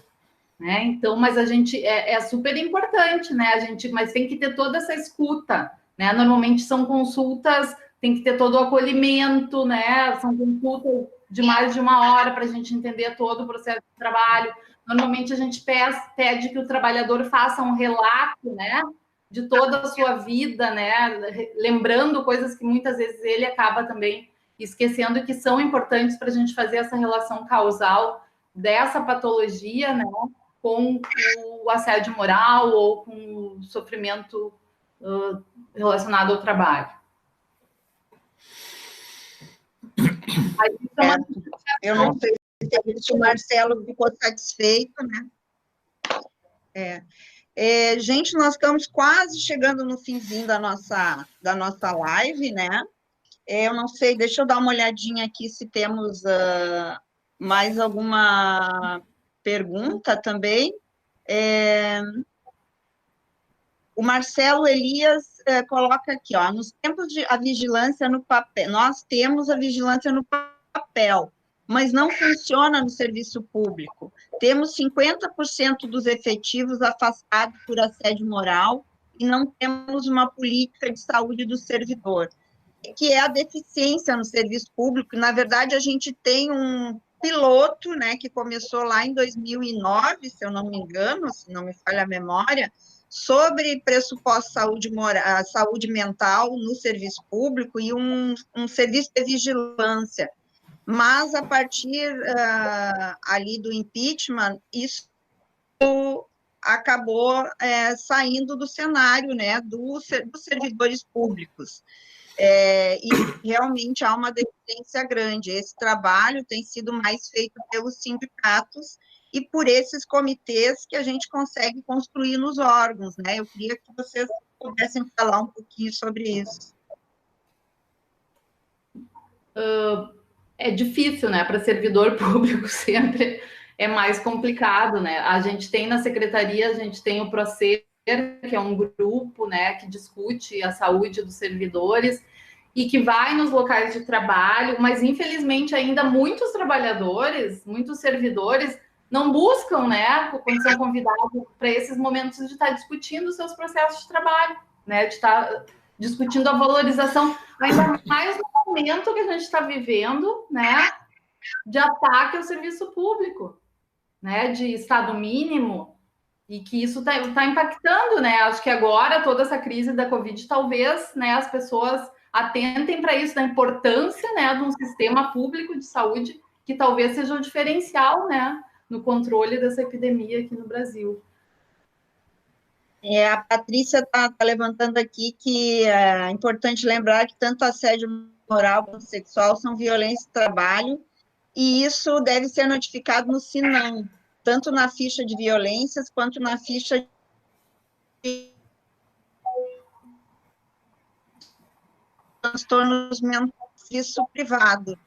[SPEAKER 3] né? Então, mas a gente é super importante, né? Mas tem que ter toda essa escuta, né? Normalmente são consultas, tem que ter todo o acolhimento, né? São consultas de mais de 1 hora para a gente entender todo o processo de trabalho. Normalmente a gente pede que o trabalhador faça um relato, né? De toda a sua vida, né? Lembrando coisas que muitas vezes ele acaba também esquecendo que são importantes para a gente fazer essa relação causal dessa patologia, né? Com o assédio moral ou com o sofrimento relacionado ao trabalho.
[SPEAKER 4] Eu não sei se o Marcelo ficou satisfeito, né? Gente, nós estamos quase chegando no finzinho da nossa live, né? Eu não sei, deixa eu dar uma olhadinha aqui se temos mais alguma pergunta também. O Marcelo Elias coloca aqui, ó, nos tempos de a vigilância no papel, nós temos a vigilância no papel, mas não funciona no serviço público. Temos 50% dos efetivos afastados por assédio moral e não temos uma política de saúde do servidor, que é a deficiência no serviço público. Na verdade, a gente tem um piloto, né, que começou lá em 2009, se eu não me engano, se não me falha a memória, sobre pressuposto saúde mental no serviço público e um serviço de vigilância. Mas, a partir ali do impeachment, isso acabou saindo do cenário, né, dos servidores públicos. E realmente há uma deficiência grande. Esse trabalho tem sido mais feito pelos sindicatos e por esses comitês que a gente consegue construir nos órgãos, né? Eu queria que vocês pudessem falar um pouquinho sobre isso.
[SPEAKER 3] É difícil, né? Para servidor público sempre é mais complicado, né? A gente tem na secretaria, a gente tem o Procer, que é um grupo, né, que discute a saúde dos servidores e que vai nos locais de trabalho, mas infelizmente ainda muitos trabalhadores, muitos servidores não buscam, né, quando são convidados para esses momentos de estar discutindo os seus processos de trabalho, né, de estar discutindo a valorização, ainda mais no momento que a gente está vivendo, né, de ataque ao serviço público, né, de Estado mínimo, e que isso está impactando, né? Acho que agora, toda essa crise da Covid, talvez, né, as pessoas atentem para isso, da importância, né, de um sistema público de saúde que talvez seja um diferencial, né, no controle dessa epidemia aqui no Brasil.
[SPEAKER 4] A Patrícia está levantando aqui que é importante lembrar que tanto assédio moral quanto sexual são violência de trabalho, e isso deve ser notificado no SINAM, tanto na ficha de violências quanto na ficha de transtornos mentais, isso privado,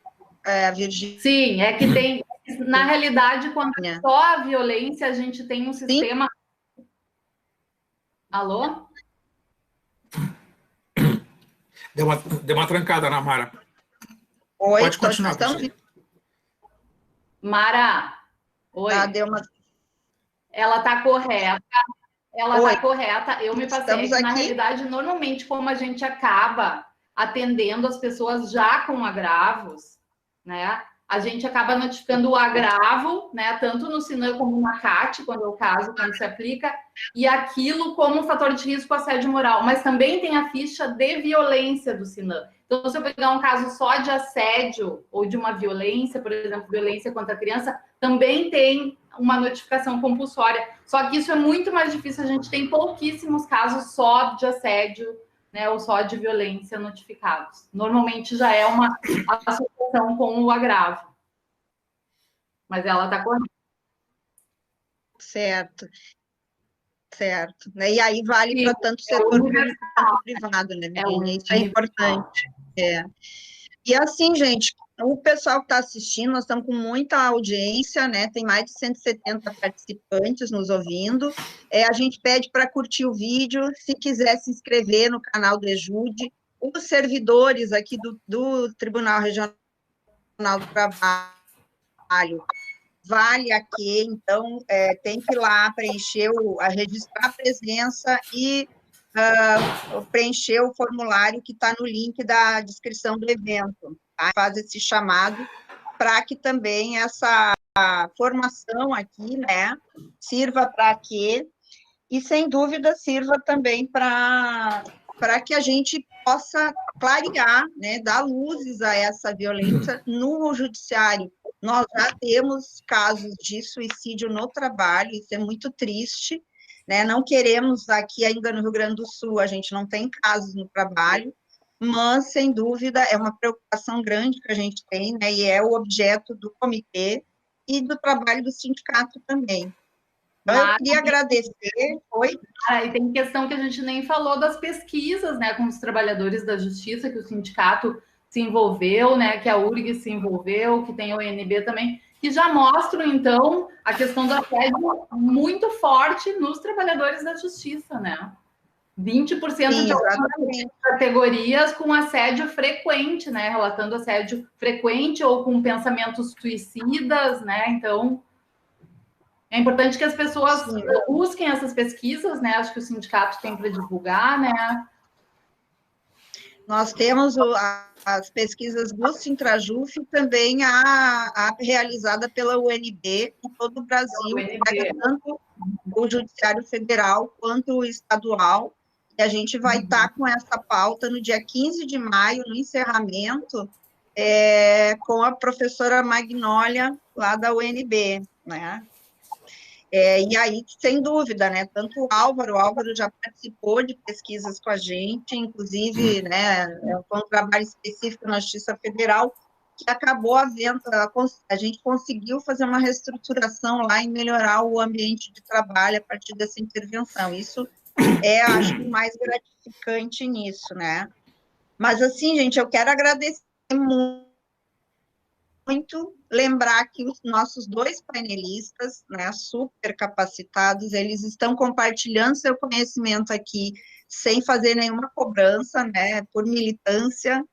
[SPEAKER 4] Virgínia.
[SPEAKER 3] Sim, é que tem, na realidade, quando é só a violência, a gente tem um sistema... Sim. Alô?
[SPEAKER 2] Deu uma trancada na Mara.
[SPEAKER 4] Oi,
[SPEAKER 2] pode continuar,
[SPEAKER 3] Mara, oi.
[SPEAKER 4] Deu uma...
[SPEAKER 3] Ela está correta. Ela está correta. Eu me passei.
[SPEAKER 4] Estamos
[SPEAKER 3] na realidade, normalmente, como a gente acaba atendendo as pessoas já com agravos, né? A gente acaba notificando o agravo, né? Tanto no SINAM como na CAT, quando é o caso, quando se aplica, e aquilo como fator de risco assédio moral. Mas também tem a ficha de violência do SINAM. Então, se eu pegar um caso só de assédio ou de uma violência, por exemplo, violência contra a criança, também tem uma notificação compulsória. Só que isso é muito mais difícil, a gente tem pouquíssimos casos só de assédio, né, ou só de violência notificados. Normalmente já é uma associação com o agravo. Mas ela está correta.
[SPEAKER 4] Certo. Certo. E aí vale para tanto setor público quanto privado, né? Isso é importante. E assim, gente, o pessoal que está assistindo, nós estamos com muita audiência, né? Tem mais de 170 participantes nos ouvindo. A gente pede para curtir o vídeo, se quiser se inscrever no canal do EJUDE. Os servidores aqui do Tribunal Regional do Trabalho, vale aqui, então tem que ir lá preencher, registrar a presença e preencher o formulário que está no link da descrição do evento, tá? Faz esse chamado para que também essa formação aqui, né, sirva para quê? E, sem dúvida, sirva também para que a gente possa clarear, né, dar luzes a essa violência no judiciário. Nós já temos casos de suicídio no trabalho, isso é muito triste, né? Não queremos aqui ainda no Rio Grande do Sul, a gente não tem casos no trabalho, mas, sem dúvida, é uma preocupação grande que a gente tem, né? E é o objeto do comitê e do trabalho do sindicato também. Então, eu queria agradecer. Oi?
[SPEAKER 3] E tem questão que a gente nem falou das pesquisas, né, com os trabalhadores da justiça, que o sindicato se envolveu, né, que a URG se envolveu, que tem a ONB também, que já mostram, então, a questão do assédio muito forte nos trabalhadores da justiça, né? 20%
[SPEAKER 4] Sim,
[SPEAKER 3] de algumas categorias com assédio frequente, né? Relatando assédio frequente ou com pensamentos suicidas, né? Então, é importante que as pessoas busquem essas pesquisas, né? Acho que o sindicato tem para divulgar, né?
[SPEAKER 4] Nós temos as pesquisas do Sintrajuf e também a realizada pela UNB em todo o Brasil, tanto o Judiciário Federal quanto o estadual. E a gente vai estar com essa pauta no dia 15 de maio, no encerramento, com a professora Magnólia, lá da UNB, né? E aí, sem dúvida, né, tanto o Álvaro já participou de pesquisas com a gente, inclusive, né, foi um trabalho específico na Justiça Federal, que acabou havendo, a gente conseguiu fazer uma reestruturação lá e melhorar o ambiente de trabalho a partir dessa intervenção. Isso acho que, o mais gratificante nisso, né? Mas, assim, gente, eu quero agradecer muito, lembrar que os nossos 2 painelistas, né, super capacitados, eles estão compartilhando seu conhecimento aqui, sem fazer nenhuma cobrança, né, por militância,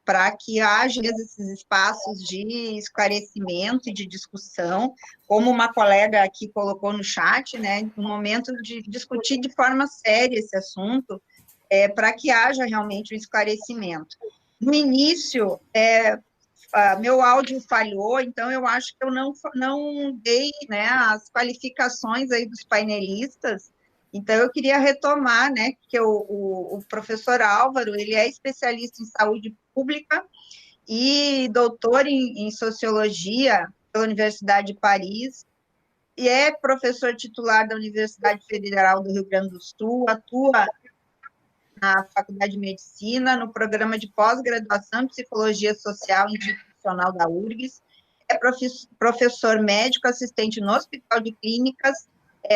[SPEAKER 4] para que haja esses espaços de esclarecimento e de discussão, como uma colega aqui colocou no chat, né, no momento de discutir de forma séria esse assunto, para que haja realmente um esclarecimento. No início, meu áudio falhou, então eu acho que eu não dei, né, as qualificações aí dos painelistas, então eu queria retomar, né, que o professor Álvaro, ele é especialista em saúde pública e doutor em sociologia pela Universidade de Paris, e é professor titular da Universidade Federal do Rio Grande do Sul, atua na Faculdade de Medicina, no programa de pós-graduação em Psicologia Social Institucional da URGS, é professor médico assistente no Hospital de Clínicas,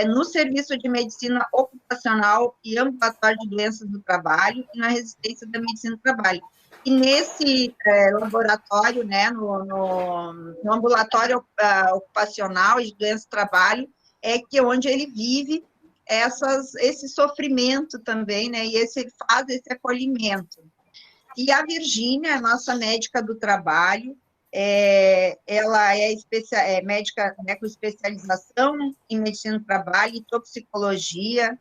[SPEAKER 4] no Serviço de Medicina Ocupacional e Ambulatório de Doenças do Trabalho e na Residência da Medicina do Trabalho. E nesse laboratório, né, no ambulatório ocupacional e de doenças do trabalho, onde ele vive esse sofrimento também, né, e faz esse acolhimento. E a Virgínia, nossa médica do trabalho, ela é médica, né, com especialização em medicina do trabalho e toxicologia,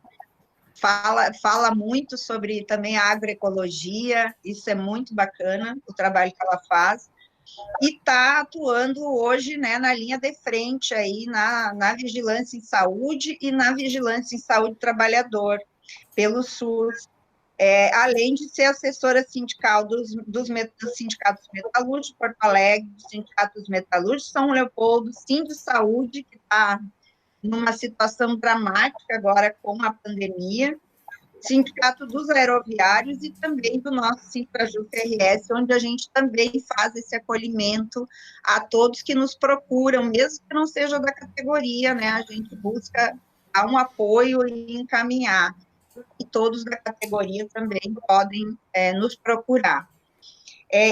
[SPEAKER 4] fala muito sobre também a agroecologia, isso é muito bacana, o trabalho que ela faz, e está atuando hoje, né, na linha de frente aí, na vigilância em saúde e na vigilância em saúde do trabalhador, pelo SUS, além de ser assessora sindical dos sindicatos metalúrgicos de Porto Alegre, dos sindicatos metalúrgicos de São Leopoldo, Sindsaúde, que está numa situação dramática agora com a pandemia, Sindicato dos Aeroviários e também do nosso Sintrajuf RS, onde a gente também faz esse acolhimento a todos que nos procuram, mesmo que não seja da categoria, né? A gente busca dar um apoio e encaminhar. E todos da categoria também podem nos procurar.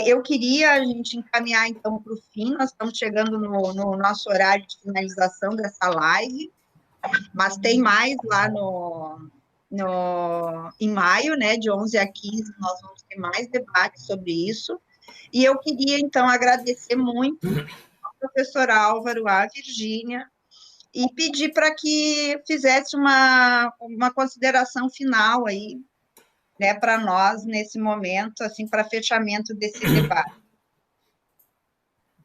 [SPEAKER 4] Eu queria a gente encaminhar, então, para o fim, nós estamos chegando no nosso horário de finalização dessa live, mas tem mais lá em maio, né, de 11 a 15, nós vamos ter mais debates sobre isso, e eu queria, então, agradecer muito ao professor Álvaro, à Virgínia, e pedir para que fizesse uma consideração final aí, né, para nós, nesse momento, assim, para fechamento desse debate.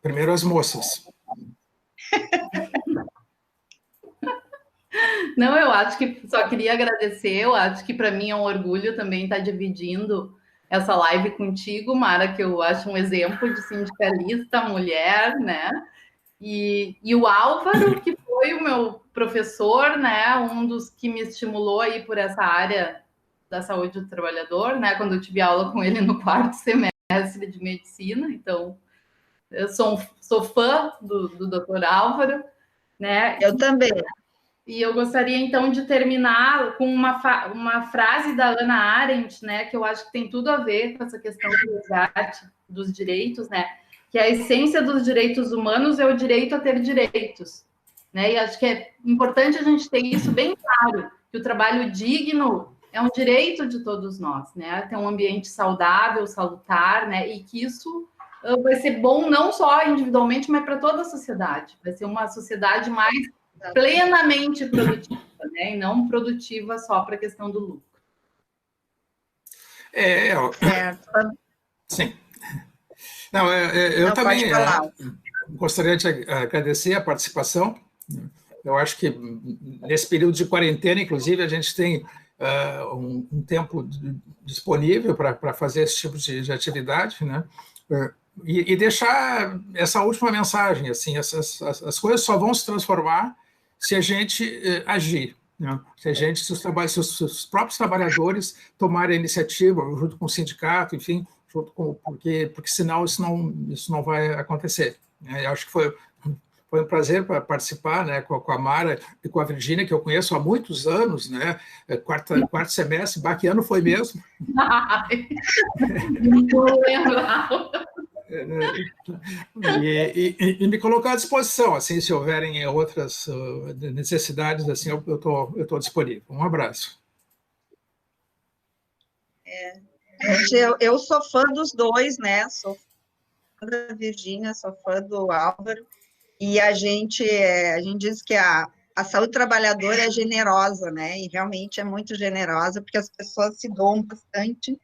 [SPEAKER 2] Primeiro as moças.
[SPEAKER 3] Não, eu acho que só queria agradecer, eu acho que para mim é um orgulho também estar dividindo essa live contigo, Mara, que eu acho um exemplo de sindicalista, mulher, né? E o Álvaro, que foi o meu professor, né? Um dos que me estimulou aí por essa área da saúde do trabalhador, né? Quando eu tive aula com ele no 4º semestre de medicina, então eu sou fã do Dr. Álvaro, né?
[SPEAKER 4] Eu também.
[SPEAKER 3] E eu gostaria, então, de terminar com uma frase da Hannah Arendt, né, que eu acho que tem tudo a ver com essa questão do resgate dos direitos, né, que a essência dos direitos humanos é o direito a ter direitos, né, e acho que é importante a gente ter isso bem claro, que o trabalho digno é um direito de todos nós, né, ter um ambiente saudável, salutar, né, e que isso vai ser bom não só individualmente, mas para toda a sociedade, vai ser uma sociedade mais plenamente produtiva, né? E não produtiva só para a questão do lucro.
[SPEAKER 2] Sim. Não, eu também gostaria de agradecer a participação. Eu acho que nesse período de quarentena, inclusive, a gente tem um tempo disponível para fazer esse tipo de atividade, né? E deixar essa última mensagem, assim, as coisas só vão se transformar se a gente agir, né? Se os próprios trabalhadores tomarem a iniciativa, junto com o sindicato, enfim, porque senão isso não vai acontecer, né? Eu acho que foi um prazer participar, né, com a Mara e com a Virgínia, que eu conheço há muitos anos, né? Quarto semestre, que ano foi mesmo?
[SPEAKER 3] Não lembro.
[SPEAKER 2] E me colocar à disposição, assim, se houverem outras necessidades, assim, eu estou disponível. Um abraço.
[SPEAKER 4] Eu sou fã dos dois, né? Sou fã da Virgínia, sou fã do Álvaro, e a gente diz que a saúde trabalhadora é generosa, né? E realmente é muito generosa, porque as pessoas se doam bastante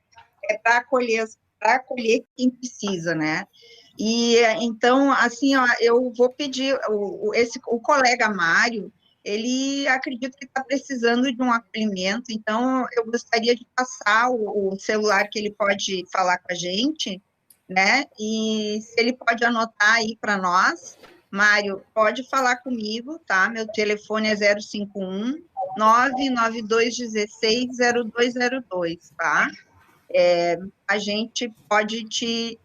[SPEAKER 4] para acolher quem precisa, né? E então, assim, ó, eu vou pedir o colega Mário, ele acredita que está precisando de um acolhimento, então eu gostaria de passar o celular que ele pode falar com a gente, né? E se ele pode anotar aí para nós, Mário, pode falar comigo, tá? Meu telefone é 051 99216 0202, tá? A gente pode te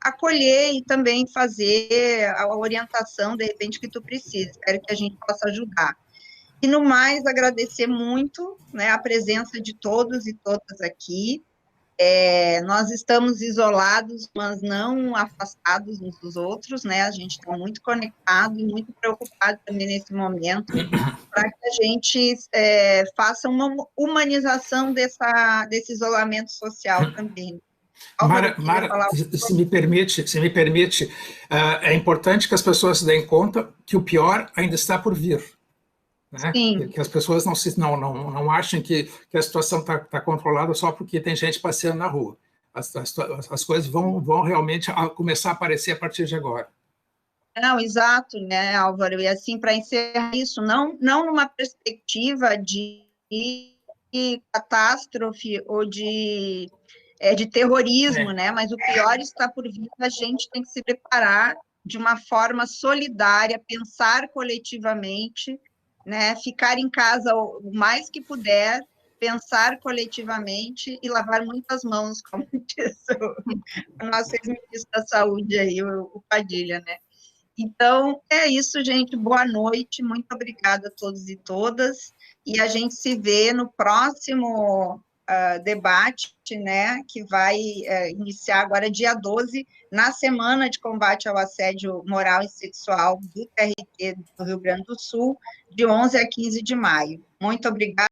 [SPEAKER 4] acolher e também fazer a orientação, de repente, que tu precisa. Espero que a gente possa ajudar. E, no mais, agradecer muito, né, a presença de todos e todas aqui. Nós estamos isolados, mas não afastados uns dos outros, né? A gente está muito conectado e muito preocupado também nesse momento, para que a gente faça uma humanização desse isolamento social também.
[SPEAKER 2] Mara, se me permite, é importante que as pessoas se deem conta que o pior ainda está por vir, né? Que as pessoas não achem que a situação está controlada só porque tem gente passeando na rua. As coisas vão realmente começar a aparecer a partir de agora.
[SPEAKER 4] Não, exato, né, Álvaro? E assim, para encerrar isso, não numa perspectiva de catástrofe ou de terrorismo, né? Mas o pior está por vir, a gente tem que se preparar de uma forma solidária, pensar coletivamente, né? Ficar em casa o mais que puder, pensar coletivamente e lavar muitas mãos, como disse o nosso ex-ministro da Saúde aí, o Padilha, né? Então, é isso, gente. Boa noite, muito obrigada a todos e todas. E a gente se vê no próximo debate, né, que vai iniciar agora dia 12, na Semana de Combate ao Assédio Moral e Sexual do TRT do Rio Grande do Sul, de 11 a 15 de maio. Muito obrigada.